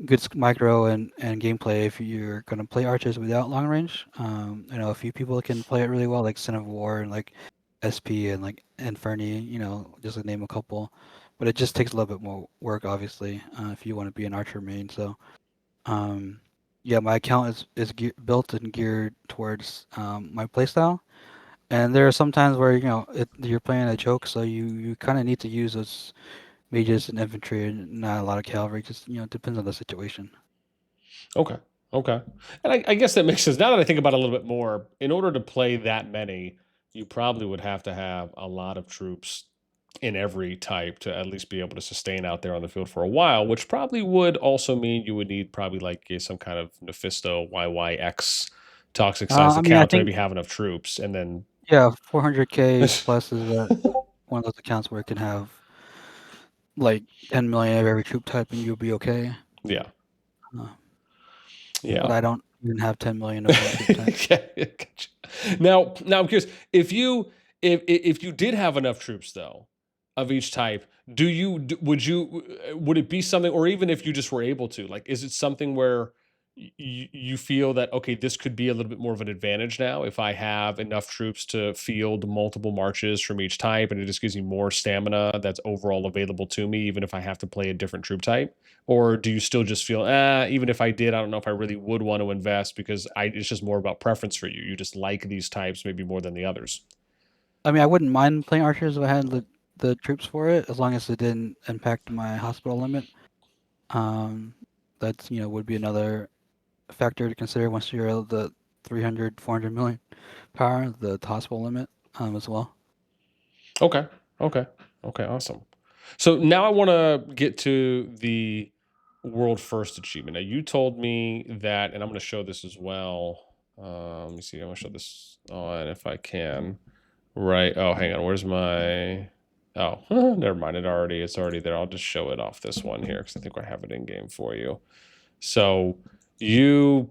good micro and gameplay if you're gonna play archers without long range. I know a few people can play it really well, like Sin of War and like SP and like Inferni, just to name a couple. But it just takes a little bit more work, obviously, if you want to be an archer main. So, um, yeah, my account is built and geared towards my playstyle. And there are some times where you're playing a choke, so you kind of need to use those mages and infantry and not a lot of cavalry. Just it depends on the situation. Okay. Okay. And I guess that makes sense. Now that I think about it a little bit more, in order to play that many, you probably would have to have a lot of troops in every type to at least be able to sustain out there on the field for a while, which probably would also mean you would need probably like some kind of Mephisto YYX toxic sized I mean, I account to think maybe have enough troops. And then, yeah, 400k plus is one of those accounts where it can have like 10 million of every troop type and you'll be okay. yeah. Uh, but Yeah. I don't even have 10 million of one troop type. Okay, gotcha. Now I'm curious, if you did have enough troops though of each type, would it be something, or even if you just were able to, like, is it something where you feel that, okay, this could be a little bit more of an advantage now if I have enough troops to field multiple marches from each type, and it just gives me more stamina that's overall available to me, even if I have to play a different troop type? Or do you still just feel, even if I did, I don't know if I really would want to invest, because it's just more about preference for you. You just like these types maybe more than the others. I mean, I wouldn't mind playing archers if I had the troops for it, as long as it didn't impact my hospital limit. Um, that's would be another factor to consider once you're at the 300, 400 million power, the hospital limit, as well. Okay. Okay. Okay. Awesome. So now I want to get to the world first achievement. Now you told me that, and I'm going to show this as well. Let me see. I'm going to show this on if I can. Right. Oh, hang on. Where's my? Oh, never mind. It's already there. I'll just show it off this one here because I think I have it in game for you. So you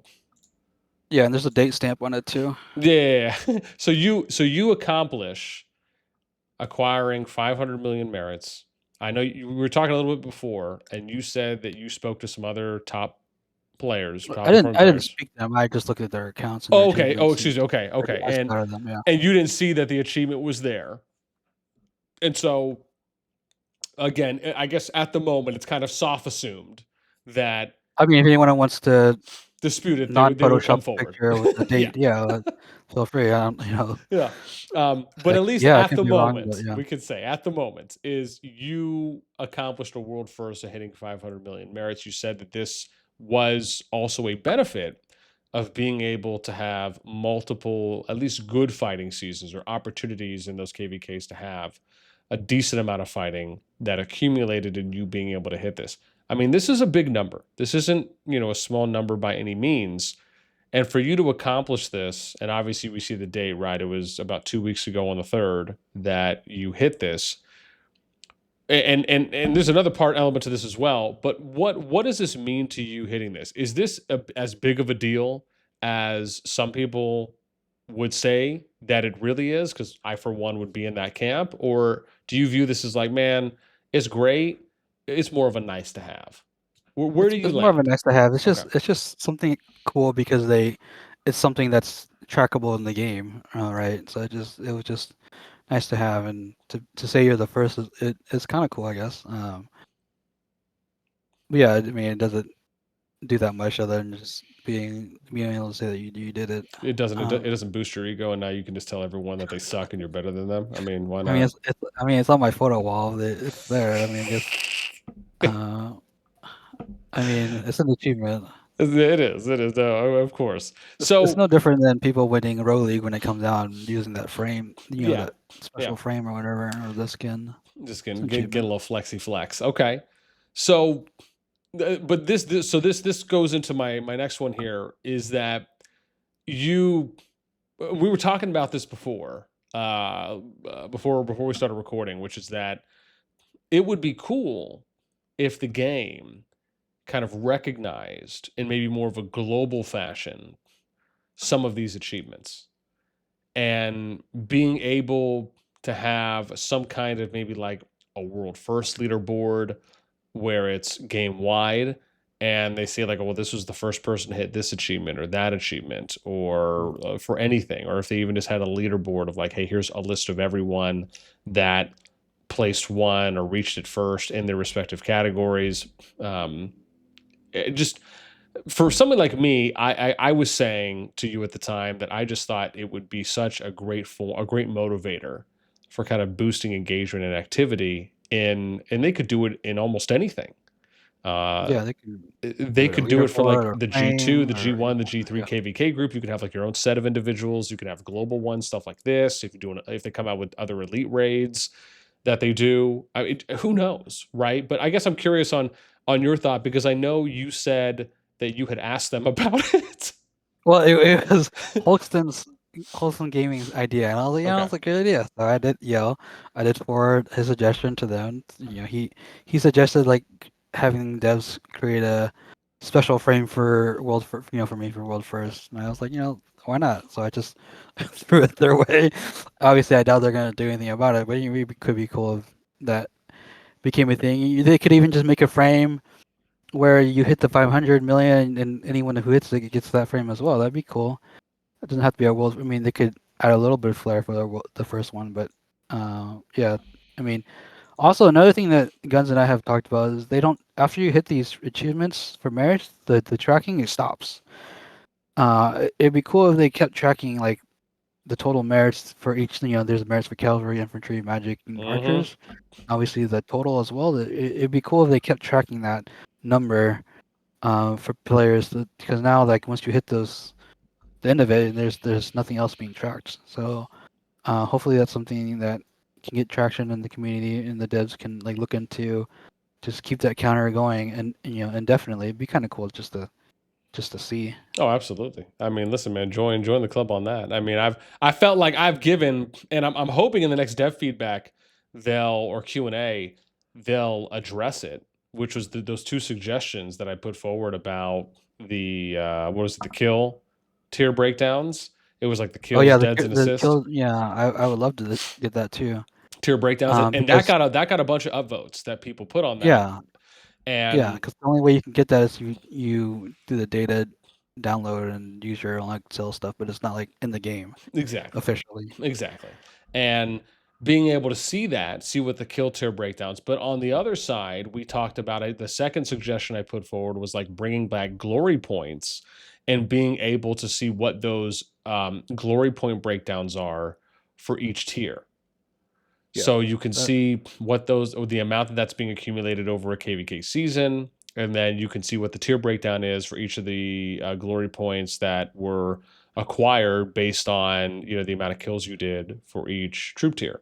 Yeah, and there's a date stamp on it too. yeah. So you accomplish acquiring 500 million merits. I know we were talking a little bit before, and you said that you spoke to some other top players, top I didn't performing I didn't players. speak to them. I just looked at their accounts and their Oh, okay. Oh, achievements, and excuse me. Okay, okay. I And scouted them. Yeah. and you didn't see that the achievement was there. And so again, I guess at the moment it's kind of soft assumed that I mean, if anyone wants to disputed they would non-Photoshop come forward. picture with the Yeah. date, yeah, feel free. I don't, Yeah. But at least yeah, I at can the be wrong, but moment, yeah. we could say at the moment is you accomplished a world first of hitting 500 million merits. You said that this was also a benefit of being able to have multiple, at least good fighting seasons or opportunities in those KVKs to have a decent amount of fighting that accumulated in you being able to hit this. I mean, this is a big number. This isn't, a small number by any means. And for you to accomplish this, and obviously we see the date, right? It was about 2 weeks ago on the 3rd that you hit this. And there's another part element to this as well. But what does this mean to you hitting this? Is this as big of a deal as some people would say that it really is? Because I, for one, would be in that camp. Or do you view this as like, man, it's great. It's more of a nice to have. Where do you It's more of a land? nice to have. Okay. It's just something cool because it's something that's trackable in the game, right? So it was just nice to have, and to say you're the first it's kind of cool, I guess. But yeah, I mean, it doesn't do that much other than just being able to say that you did it. It doesn't. It Um, doesn't boost your ego, and now you can just tell everyone that they suck and you're better than them. I mean, why I mean, not? it's on my photo wall. It's there. I mean, I guess. Uh, I mean, it's an achievement. It is. It is. No, of course. It's So no different than people winning Rogue League when it comes out and using that frame, yeah, that yeah. special frame or whatever, or the skin. Just It's getting an get a achievement. little flexy flex. Okay. So, but this goes into my next one here is that you we were talking about this before before we started recording, which is that it would be cool if the game kind of recognized in maybe more of a global fashion some of these achievements and being able to have some kind of maybe like a world first leaderboard where it's game wide and they say like, oh, well, this was the first person to hit this achievement or that achievement or for anything, or if they even just had a leaderboard of like, hey, here's a list of everyone that placed one or reached it first in their respective categories. Just for someone like me, I was saying to you at the time that I just thought it would be such a great motivator for kind of boosting engagement and activity and they could do it in almost anything. Uh, Yeah, they can they do it a could do it for leaderboard like or the G2, frame the or G1, the G3 yeah. KVK group. You could have like your own set of individuals. You could have global ones, stuff like this. If they come out with other elite raids that they do, who knows, right? But I guess I'm curious on your thought because I know you said that you had asked them about it. Well, it was Holston's Holston Gaming's idea, and I was like, Okay. it's a good idea. So I did forward his suggestion to them. He suggested like having devs create a special frame for for me for world first, and I was like, why not? So I just threw it their way. Obviously, I doubt they're gonna do anything about it, but it could be cool if that became a thing. They could even just make a frame where you hit the 500 million and anyone who hits it gets that frame as well. That'd be cool. It doesn't have to be a world. I mean, they could add a little bit of flair for the first one, but yeah. I mean, also another thing that Guns and I have talked about is they don't after you hit these achievements for marriage, the tracking it stops. It'd be cool if they kept tracking like the total merits for each. There's merits for cavalry, infantry, magic, and Mm-hmm. archers. Obviously, the total as well. It'd be cool if they kept tracking that number for players because now like once you hit the end of it, there's nothing else being tracked. So hopefully that's something that can get traction in the community and the devs can like look into. Just keep that counter going and indefinitely. It'd be kind of cool just to see. Oh, absolutely. I mean, listen, man, join the club on that. I mean, I felt like I've given, and I'm hoping in the next dev feedback they'll or Q&A they'll address it, which was those two suggestions that I put forward about the what was it, the kill tier breakdowns. It was like the Oh kills, yeah, deads, and the assist kill. Yeah, I would love to get that too. tier breakdowns, and Because that got a bunch of upvotes that people put on that, yeah, yeah, and because the only way you can get that is you do the data download and use your own Excel stuff, but it's not like in the game exactly. officially. Exactly. And being able to see that, see what the kill tier breakdowns. But on the other side, we talked about it. The second suggestion I put forward was like bringing back glory points and being able to see what those glory point breakdowns are for each tier. Yeah. So you can That, see what those, or the amount that's being accumulated over a KVK season. And then you can see what the tier breakdown is for each of the glory points that were acquired based on the amount of kills you did for each troop tier.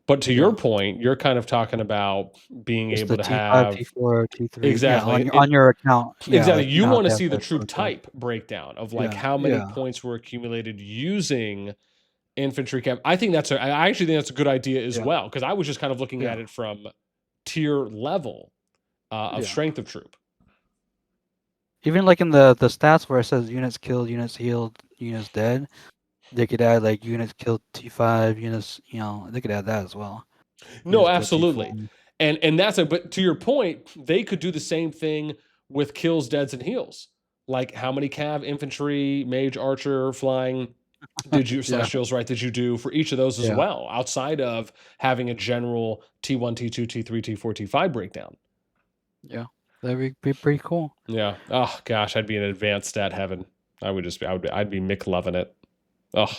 But to your yeah. point, you're kind of talking about being Just able the to T5, have T4, T3. Yeah, exactly on your account. Yeah, exactly. like You how want to they have see the the troop sort code. type breakdown of like Yeah, how many yeah, points were accumulated using infantry camp. I think I actually think that's a good idea as yeah, well because I was just kind of looking yeah, at it from tier level of yeah. strength of troop. Even like in the stats where it says units killed, units healed, units dead, they could add like units killed T5, units, they could add that as well. No, Units killed absolutely. T4. And that's a but to your point, they could do the same thing with kills, deads, and heals. Like how many cav, infantry, mage, archer, flying did you Yeah, celestials, right? Did you do for each of those as yeah, well, outside of having a general T1, T2, T3, T4, T5 breakdown? yeah. That'd be pretty cool. Yeah. Oh gosh, I'd be in advanced stat heaven. I'd be Mick loving it. Oh,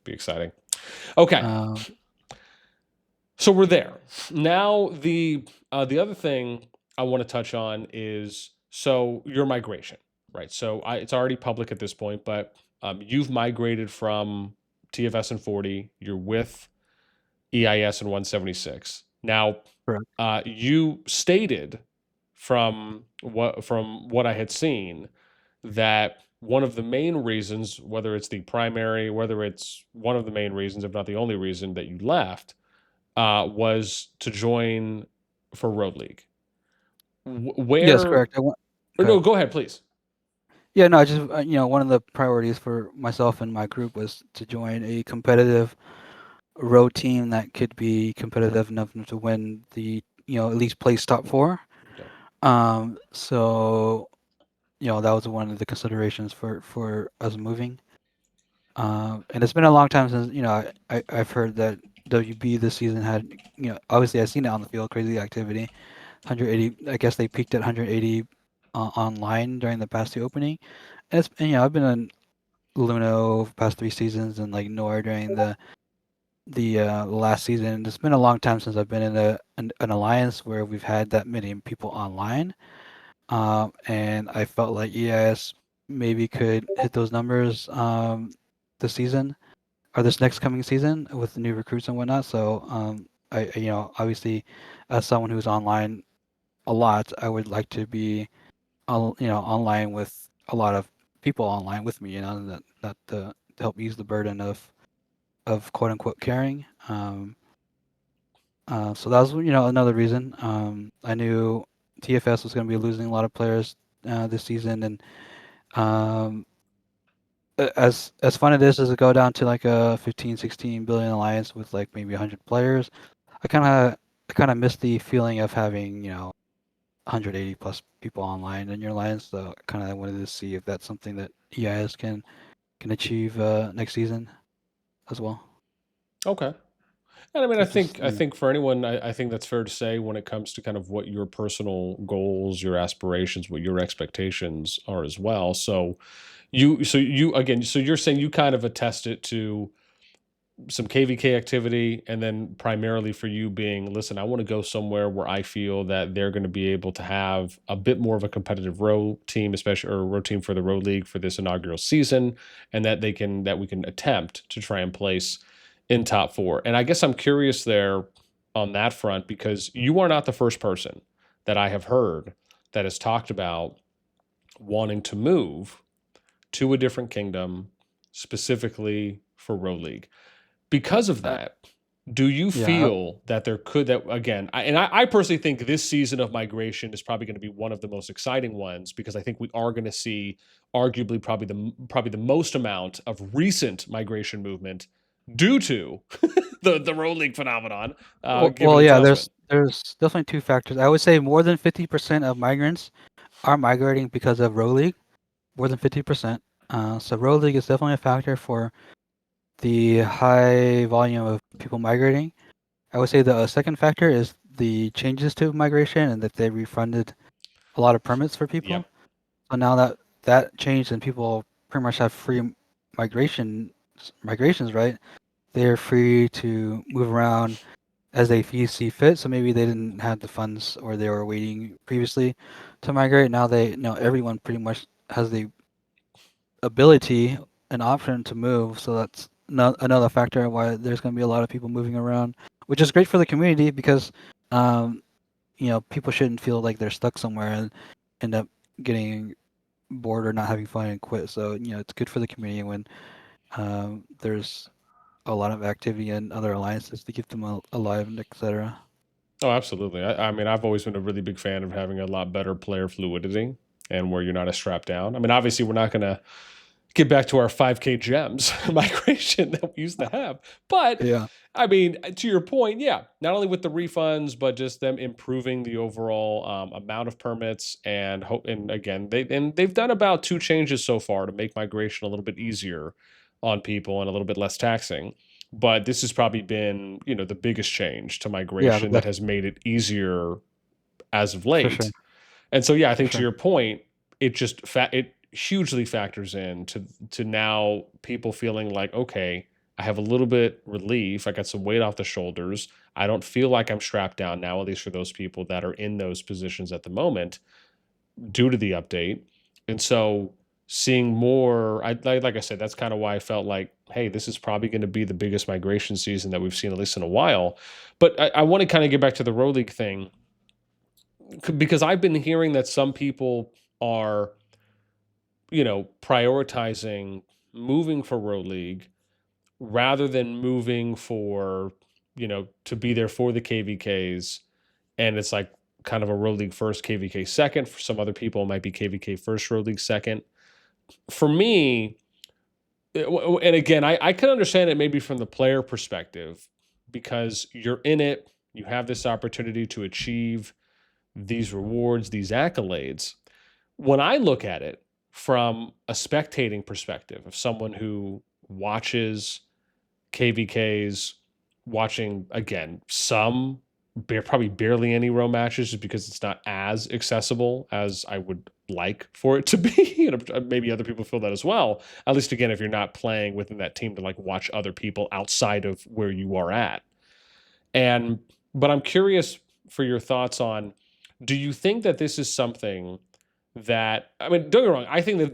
be exciting. Okay. Um, So we're there. Now the other thing I want to touch on is so your migration, right? So it's already public at this point, but you've migrated from TFS and 40. You're with EIS and 176. Now, correct. you stated from what I had seen that one of the main reasons, whether it's the primary, whether it's one of the main reasons, if not the only reason that you left, was to join for Road League. Yes, Where? correct. I want. Or Go ahead. no, go ahead, please. Yeah, no, just one of the priorities for myself and my group was to join a competitive road team that could be competitive enough to win the at least place top four. Yeah. So that was one of the considerations for us moving. And it's been a long time since I've heard that WB this season had obviously I've seen it on the field, crazy activity, 180. I guess they peaked at 180 online during the past two opening. And I've been in Luno for the past three seasons and like NOIR during the last season. It's been a long time since I've been in an alliance where we've had that many people online. And I felt like EIS maybe could hit those numbers this season or this next coming season with the new recruits and whatnot. So obviously, as someone who's online a lot, I would like to be online with a lot of people online with me. That to help ease the burden of quote unquote caring. So that was another reason. I knew TFS was going to be losing a lot of players this season, and um, as fun it is as to go down to like a 15, 16 billion alliance with like maybe 100 players, I kind of miss the feeling of having 180 plus people online in your lines. So kind of wanted to see if that's something that EIS can achieve next season as well. Okay. And I mean, So just I think for anyone, I think that's fair to say when it comes to kind of what your personal goals, your aspirations, what your expectations are as well. So you again, so you're saying you kind of attest it to some KVK activity, and then primarily for you being, listen, I want to go somewhere where I feel that they're going to be able to have a bit more of a competitive row team, especially or row team for the row league for this inaugural season, and that we can attempt to try and place in top four. And I guess I'm curious there on that front because you are not the first person that I have heard that has talked about wanting to move to a different kingdom specifically for row league. Because of uh, that, do you yeah, feel that there could that again? I personally think this season of migration is probably going to be one of the most exciting ones because I think we are going to see arguably probably the most amount of recent migration movement due to the road league phenomenon, given well, yeah, adjustment. there's definitely two factors. I would say more than 50% of migrants are migrating because of row league. More than 50%. So row league is definitely a factor for the high volume of people migrating. I would say the second factor is the changes to migration and that they refunded a lot of permits for people. Yep. So now that that changed and people pretty much have free migration migrations, right? They're free to move around as they see fit. So maybe they didn't have the funds or they were waiting previously to migrate. Now they know everyone pretty much has the ability and option to move. So that's another factor why there's going to be a lot of people moving around, which is great for the community because um, people shouldn't feel like they're stuck somewhere and end up getting bored or not having fun and quit. So it's good for the community when there's a lot of activity and other alliances to keep them alive and etc. Oh, absolutely. I mean, I've always been a really big fan of having a lot better player fluidity and where you're not as strapped down. I mean, obviously, we're not going to get back to our 5K gems migration that we used to have. But Yeah, I mean, to your point, yeah, not only with the refunds, but just them improving the overall amount of permits and and again, they've done about two changes so far to make migration a little bit easier on people and a little bit less taxing. But this has probably been, the biggest change to yeah, migration that has made it easier as of for sure, late. And so, yeah, I for think to sure. your point, it hugely factors in to now people feeling like, okay, I have a little bit relief. I got some weight off the shoulders. I don't feel like I'm strapped down now, at least for those people that are in those positions at the moment due to the update. And so seeing more, like I said, that's kind of why I felt like, hey, this is probably going to be the biggest migration season that we've seen at least in a while. But I want to kind of get back to the Row League thing because I've been hearing that some people are, prioritizing moving for Row League rather than moving for, to be there for the KVKs. And it's like kind of a Row League first, KVK second. For some other people, it might be KVK first, Row League second. For me, and again, I can understand it maybe from the player perspective because you're in it, you have this opportunity to achieve these rewards, these accolades. When I look at it from a spectating perspective of someone who watches KVKs, watching again some probably barely any row matches just because it's not as accessible as I would like for it to be. And maybe other people feel that as well. At least again, if you're not playing within that team to like watch other people outside of where you are at. And but I'm curious for your thoughts on, do you think that this is something that, I mean, don't get me wrong, I think that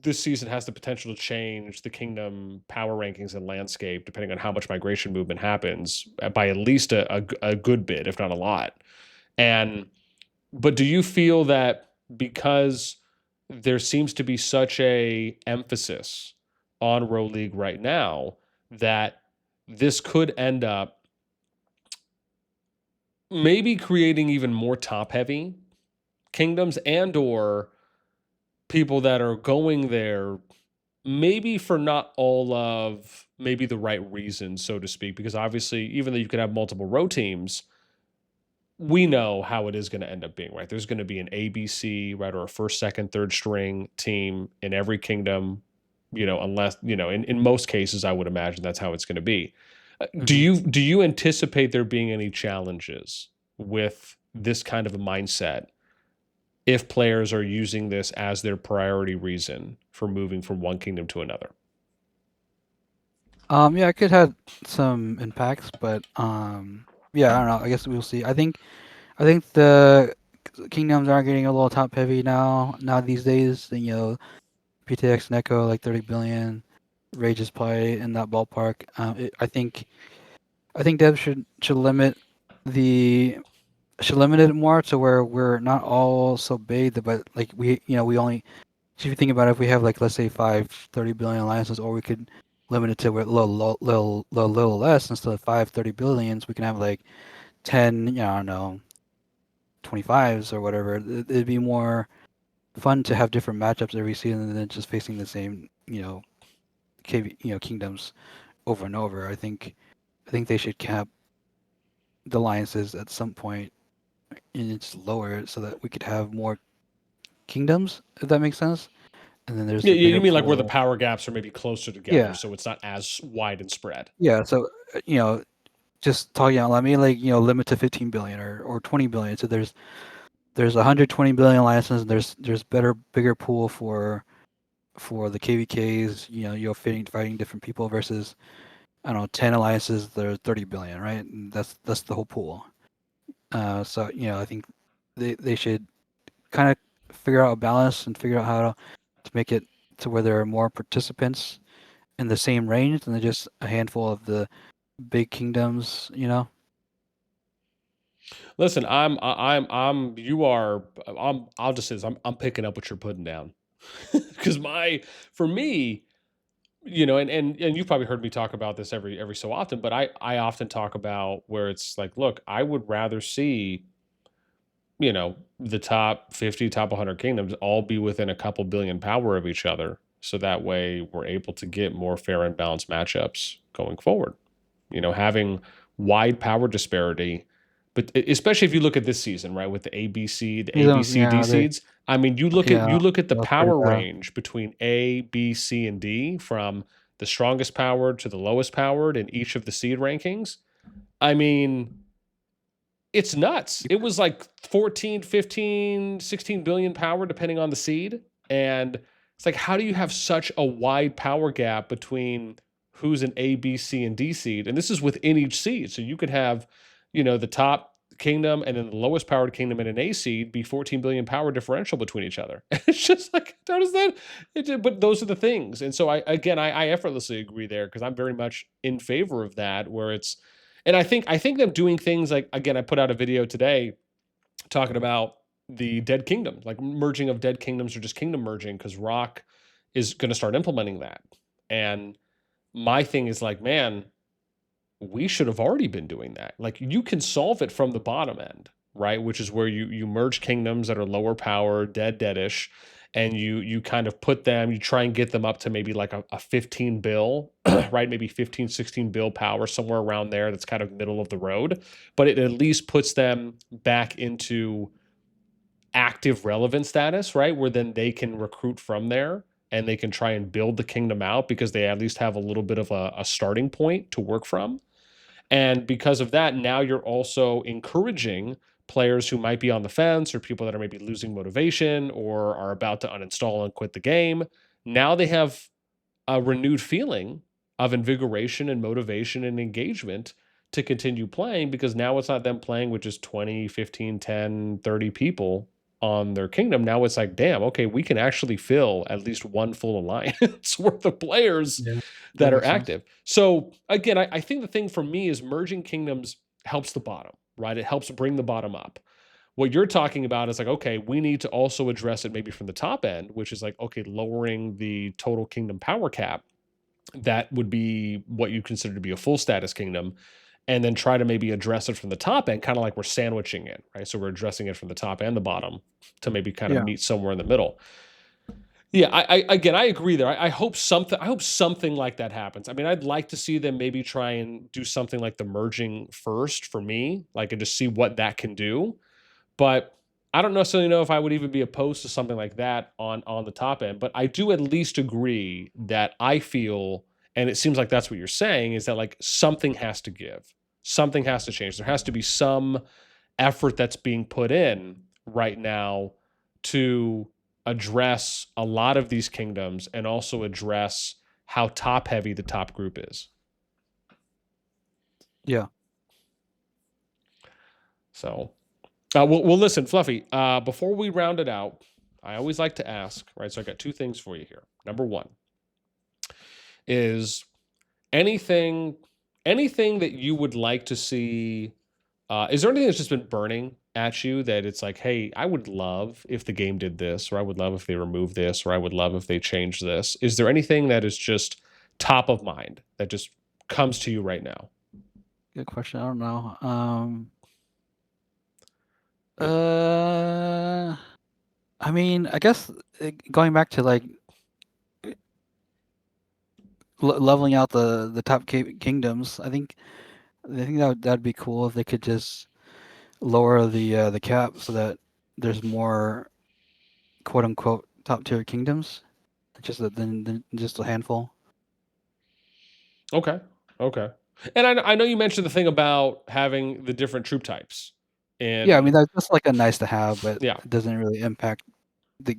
this season has the potential to change the kingdom power rankings and landscape depending on how much migration movement happens by at least a good bit, if not a lot. And but do you feel that because there seems to be such a emphasis on Row League right now that this could end up maybe creating even more top heavy kingdoms and or people that are going there maybe for not all of maybe the right reasons, so to speak, because obviously even though you could have multiple row teams, we know how it is going to end up being, right? There's going to be an ABC, right, or a first, second, third string team in every kingdom, unless, in most cases, I would imagine that's how it's going to be. Do Hmm. you anticipate there being any challenges with this kind of a mindset if players are using this as their priority reason for moving from one kingdom to another? Yeah, it could have some impacts, but yeah, I don't know. I guess we'll see. I think the kingdoms are getting a little top heavy now these days. And, PTX and Echo like 30 billion, Rage is probably in that ballpark. I think devs should the limit it more to where we're not all so big, but like we only, if you think about it, if we have like, let's say, 5 30 billion alliances, or we could limit it to a little less. Instead of 5 30 billions, we can have like 10, I don't know, 25s or whatever. It'd be more fun to have different matchups every season than just facing the same, kingdoms over and over. I think they should cap the alliances at some point and just lower it so that we could have more kingdoms, if that makes sense. And then there's Yeah, a you bigger mean like where the pool. power gaps are maybe closer together, Yeah, so it's not as wide and spread. yeah. So just talking out loud, maybe like limit to 15 billion or 20 billion. So there's 120 billion licenses. There's bigger pool for the KVKs. Fighting different people versus, I don't know, 10 alliances. There are 30 billion, right? And that's the whole pool. So I think they should kind of figure out a balance and figure out how to make it to where there are more participants in the same range than just a handful of the big kingdoms. Listen, you are, I'll just say this, I'm picking up what you're putting down. Because for me, and you've probably heard me talk about this every so often, but I often talk about where it's like, look, I would rather see, the top 50, top 100 kingdoms all be within a couple billion power of each other. So that way we're able to get more fair and balanced matchups going forward. Having wide power disparity, but especially if you look at this season, right, with the ABC, the A, B, Kingdoms, C, D yeah, seeds. I mean, yeah, you look at the that was pretty power bad. range between A, B, C, and D from the strongest powered to the lowest powered in each of the seed rankings. I mean, it's nuts. It was like 14, 15, 16 billion power depending on the seed. And it's like, how do you have such a wide power gap between who's an A, B, C, and D seed? And this is within each seed. So you could have, the top kingdom and then the lowest powered kingdom in an A seed be 14 billion power differential between each other. It's just like, how does that? But those are the things. And so I effortlessly agree there because I'm very much in favor of that, where it's, and I think them doing things like, again, I put out a video today talking about the Dead Kingdom, like merging of Dead Kingdoms or just kingdom merging, because Rock is going to start implementing that. And my thing is like, man, we should have already been doing that. Like you can solve it from the bottom end, right? Which is where you merge kingdoms that are lower power, deadish, and you kind of put them, you try and get them up to maybe like a 15 bill, right? Maybe 15, 16 bill power, somewhere around there. That's kind of middle of the road, but it at least puts them back into active relevant status, right? Where then they can recruit from there and they can try and build the kingdom out because they at least have a little bit of a starting point to work from. And because of that, now you're also encouraging players who might be on the fence or people that are maybe losing motivation or are about to uninstall and quit the game. Now they have a renewed feeling of invigoration and motivation and engagement to continue playing, because now it's not them playing with just 20, 15, 10, 30 people on their kingdom. Now it's like, damn, okay, we can actually fill at least one full alliance worth of players Yeah, that that are makes sense. active. So again, I think the thing for me is merging kingdoms helps the bottom, right? It helps bring the bottom up. What you're talking about is like, okay, we need to also address it maybe from the top end, which is like, okay, lowering the total kingdom power cap. That would be what you consider to be a full status kingdom. And then try to maybe address it from the top end, kind of like we're sandwiching it, right? So we're addressing it from the top and the bottom to maybe kind of Yeah. meet somewhere in the middle. Yeah, again, I agree there. I hope something like that happens. I mean, I'd like to see them maybe try and do something like the merging first for me, like, and just see what that can do. But I don't necessarily know if I would even be opposed to something like that on the top end. But I do at least agree that I feel, and it seems like that's what you're saying, is that like something has to give, something has to change. There has to be some effort that's being put in right now to address a lot of these kingdoms and also address how top heavy the top group is. Yeah. So, well, listen, Fluffy, before we round it out, I always like to ask, right? So I got two things for you here. Number one is anything anything that you would like to see. Is there anything that's just been burning at you that it's like, hey, I would love if the game did this, or I would love if they removed this, or I would love if they changed this? Is there anything that is just top of mind that just comes to you right now? Good question. I don't know. Yeah. I mean, I guess going back to like leveling out the top kingdoms, I think that'd be cool if they could just lower the cap so that there's more quote unquote top tier kingdoms, than just a handful. Okay. Okay. And I know you mentioned the thing about having the different troop types. Yeah, I mean And that's like a nice to have, but yeah. it doesn't really impact the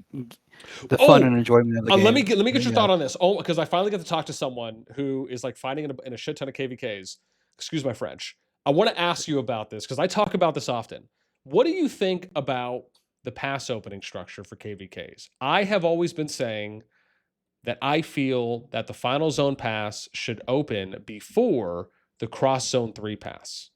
the fun and Oh, enjoyment of the let me game. get But your yeah, thought on this. Oh, because I finally get to talk to someone who is like fighting in a shit ton of KVKs. Excuse my French. I want to ask you about this because I talk about this often. What do you think about the pass opening structure for KVKs? I have always been saying that I feel that the final zone pass should open before the cross zone 3 pass.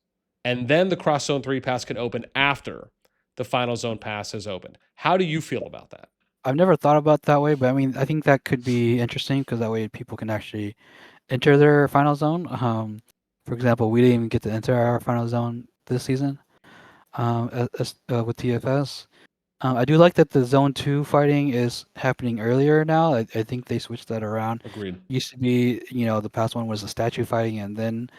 And then the cross zone 3 pass can open after the final zone pass has opened. How do you feel about that? I've never thought about it that way, but I mean I think that could be interesting because that way people can actually enter their final zone. For example, we didn't even get to enter our final zone this season with TFS. I do like that the Zone 2 fighting is happening earlier now. I think they switched that around. Agreed. Used to be, the past one was the statue fighting, and then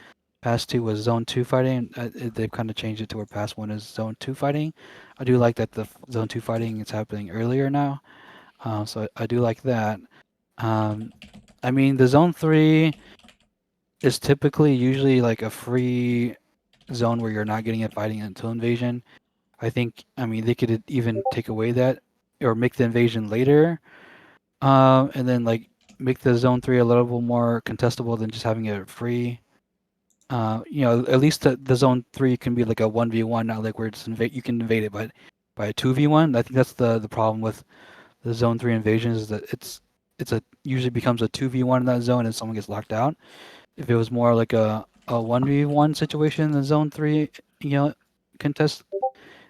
past two was Zone 2 fighting. They've kind of changed it to where past one is Zone 2 fighting. I do like that the Zone 2 fighting is happening earlier now. So I do like that. Um, I mean, the Zone 3 is typically usually like a free zone where you're not getting a fighting until invasion. I mean, they could even take away that or make the invasion later, and then like make the zone 3 a little more contestable than just having it free. At least the zone 3 can be like a 1v1, not like where it's you can invade it by a 2v1. I think that's the problem with the zone 3 invasions is that it's a usually becomes a 2v1 in that zone and someone gets locked out. If it was more like a 1v1 situation in the zone 3, contest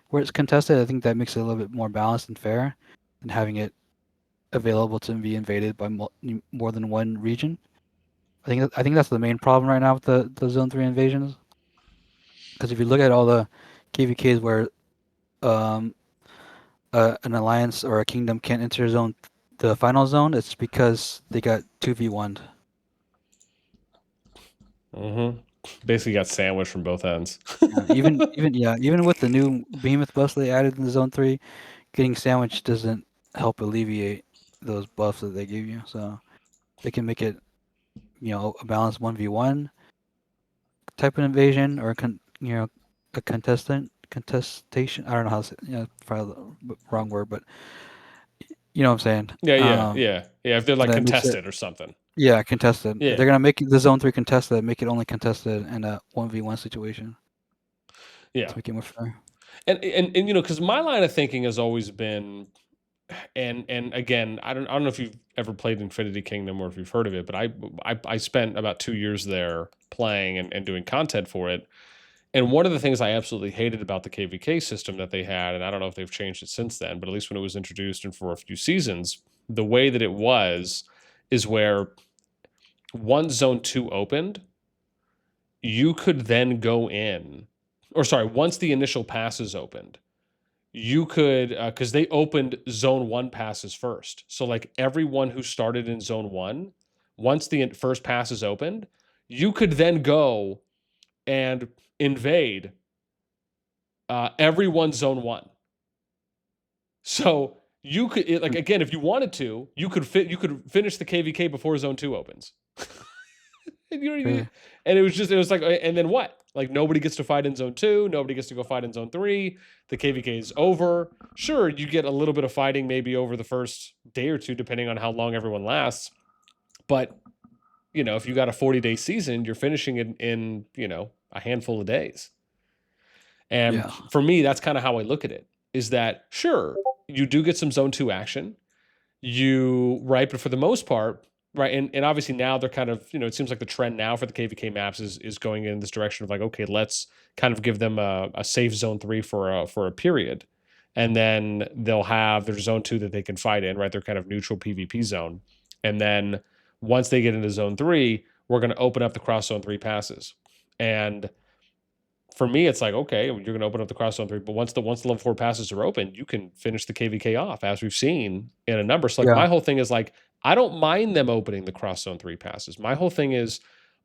where it's contested, I think that makes it a little bit more balanced and fair than having it available to be invaded by more than one region. I think that's the main problem right now with the Zone 3 invasions. Because if you look at all the KVKs where um, an alliance or a kingdom can't enter the final zone, it's because they got 2v1'd. Mm-hmm. Basically got sandwiched from both ends. Even with the new behemoth buffs they added in the Zone 3, getting sandwiched doesn't help alleviate those buffs that they give you. So they can make it, a balanced 1v1 type of invasion or a contestation. I don't know how to say, probably the wrong word, but you know what I'm saying. Yeah, yeah, yeah, yeah. If they're like That makes it, contested or something. yeah, contested. If Yeah, they're gonna make the zone 3 contested, make it only contested in a 1v1 situation yeah. to make it more fair. And because my line of thinking has always been, and again, I don't know if you've ever played Infinity Kingdom or if you've heard of it, but I spent about 2 years there playing and doing content for it. And one of the things I absolutely hated about the KVK system that they had, and I don't know if they've changed it since then, but at least when it was introduced and for a few seasons, the way that it was is where once zone 2 opened, you could then go in, or sorry, once the initial passes opened, you could, because they opened Zone 1 passes first. So, like, everyone who started in Zone 1, once the first pass is opened, you could then go and invade everyone's Zone 1. So you could, like, again, if you wanted to, you could finish the KVK before Zone 2 opens. And you know what I mean? Really? And it was like, and then what? Like, nobody gets to fight in Zone 2. Nobody gets to go fight in Zone 3. The KVK is over. Sure, you get a little bit of fighting maybe over the first day or two, depending on how long everyone lasts. But, you know, if you got a 40-day season, you're finishing it in, you know, a handful of days. And Yeah. for me, that's kind of how I look at it, is that, sure, you do get some Zone 2 action. Right, but for the most part, right, and obviously now they're kind of, you know, it seems like the trend now for the KVK maps is going in this direction of like, okay, let's kind of give them a safe Zone 3 for a period, and then they'll have their Zone 2 that they can fight in, right? They're kind of neutral PvP zone, and then once they get into Zone 3, we're going to open up the cross Zone 3 passes, and for me, it's like, okay, you're going to open up the cross Zone 3, but once the level 4 passes are open, you can finish the KVK off, as we've seen in a number. So, like, Yeah. my whole thing is like, I don't mind them opening the cross Zone 3 passes. My whole thing is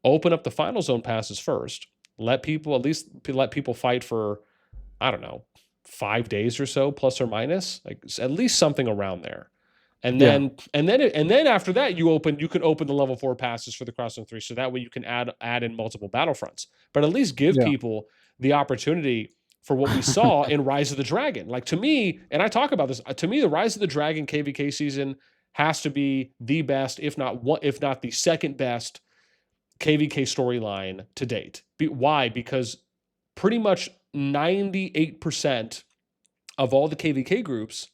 open up the final zone passes first. Let people, at least let people fight for, I don't know, 5 days or so, plus or minus, like at least something around there. And Yeah. then after that, you can open the level 4 passes for the cross Zone 3. So that way you can add in multiple battlefronts, but at least give Yeah. people the opportunity for what we saw in Rise of the Dragon. Like, to me, and I talk about this, to me, the Rise of the Dragon KVK season has to be the best, if not the second best KVK storyline to date. Why? Because pretty much 98% of all the KVK groups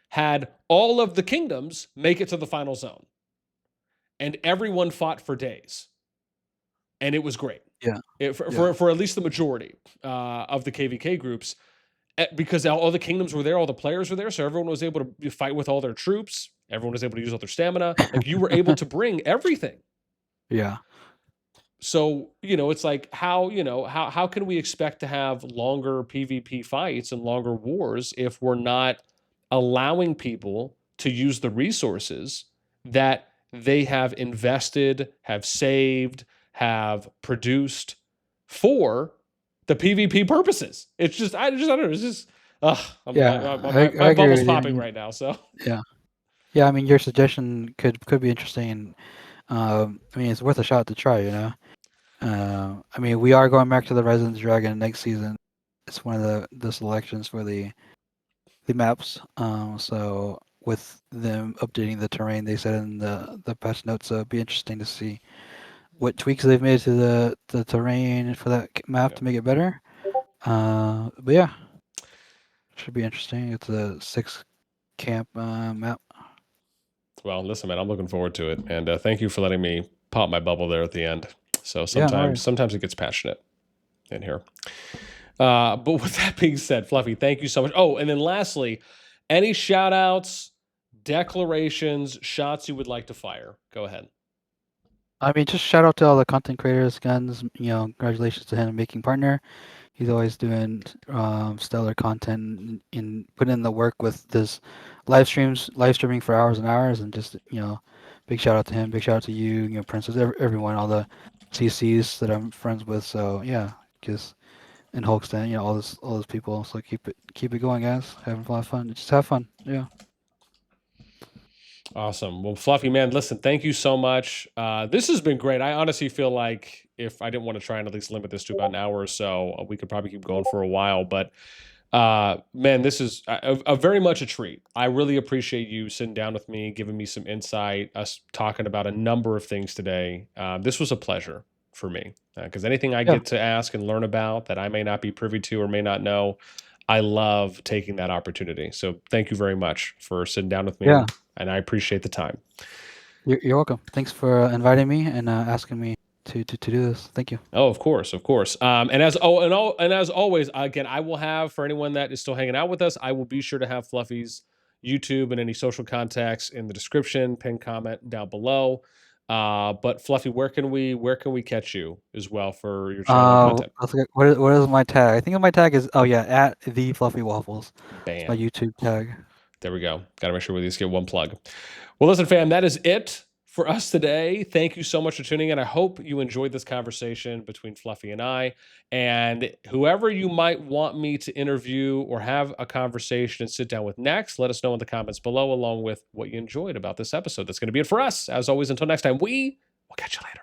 had all of the kingdoms make it to the final zone, and everyone fought for days, and it was great. Yeah. For at least the majority of the KVK groups, because all the kingdoms were there, all the players were there, so everyone was able to fight with all their troops. Everyone was able to use all their stamina. Like, you were able to bring everything. Yeah. So, you know, it's like, how can we expect to have longer PvP fights and longer wars if we're not allowing people to use the resources that they have invested, have saved, have produced for the PvP purposes? It's just, I don't know. It's just, Yeah. I my agree bubble's with you. I popping mean, right now. So, yeah. Yeah. I mean, your suggestion could be interesting. I mean, it's worth a shot to try. You know. I mean, we are going back to the Resident Dragon next season. It's one of the selections for the maps. So with them updating the terrain, they said in the patch notes, so it'd be interesting to see what tweaks they've made to the terrain for that map yeah. to make it better. But yeah, should be interesting. It's a 6 camp map. Well, listen, man, I'm looking forward to it, and thank you for letting me pop my bubble there at the end. So Yeah, no worries. sometimes it gets passionate in here. But with that being said, Fluffy, thank you so much. Oh, and then lastly, any shout outs, declarations, shots you would like to fire? Go ahead. I mean, just shout out to all the content creators, Guns. You know, congratulations to him making partner. He's always doing stellar content and putting in the work with this live streaming for hours and hours, and just big shout out to him. Big shout out to you, Princess, everyone, all the CCs that I'm friends with. So yeah, just and Hulkston, all those people. So keep it going, guys. Having a lot of fun. Just have fun. Yeah. Awesome. Well, Fluffy, man, listen, thank you so much. This has been great. I honestly feel like if I didn't want to try and at least limit this to about an hour or so, we could probably keep going for a while. But man, this is a very much a treat. I really appreciate you sitting down with me, giving me some insight, us talking about a number of things today. This was a pleasure for me, because anything I Yeah. get to ask and learn about that I may not be privy to or may not know, I love taking that opportunity. So thank you very much for sitting down with me, Yeah. and I appreciate the time. You're welcome. Thanks for inviting me and asking me to do this. Thank you. Oh, of course, of course. And as always, again, I will have, for anyone that is still hanging out with us, I will be sure to have Fluffy's YouTube and any social contacts in the description, pin comment down below. But Fluffy, where can we catch you as well for your channel and content? What is my tag? I think my tag is at the FluffyWaffles. It's my Bam. YouTube tag. There we go. Got to make sure we at least get one plug. Well, listen, fam, that is it for us today. Thank you so much for tuning in. I hope you enjoyed this conversation between Fluffy and I. And whoever you might want me to interview or have a conversation and sit down with next, let us know in the comments below, along with what you enjoyed about this episode. That's going to be it for us. As always, until next time, we will catch you later.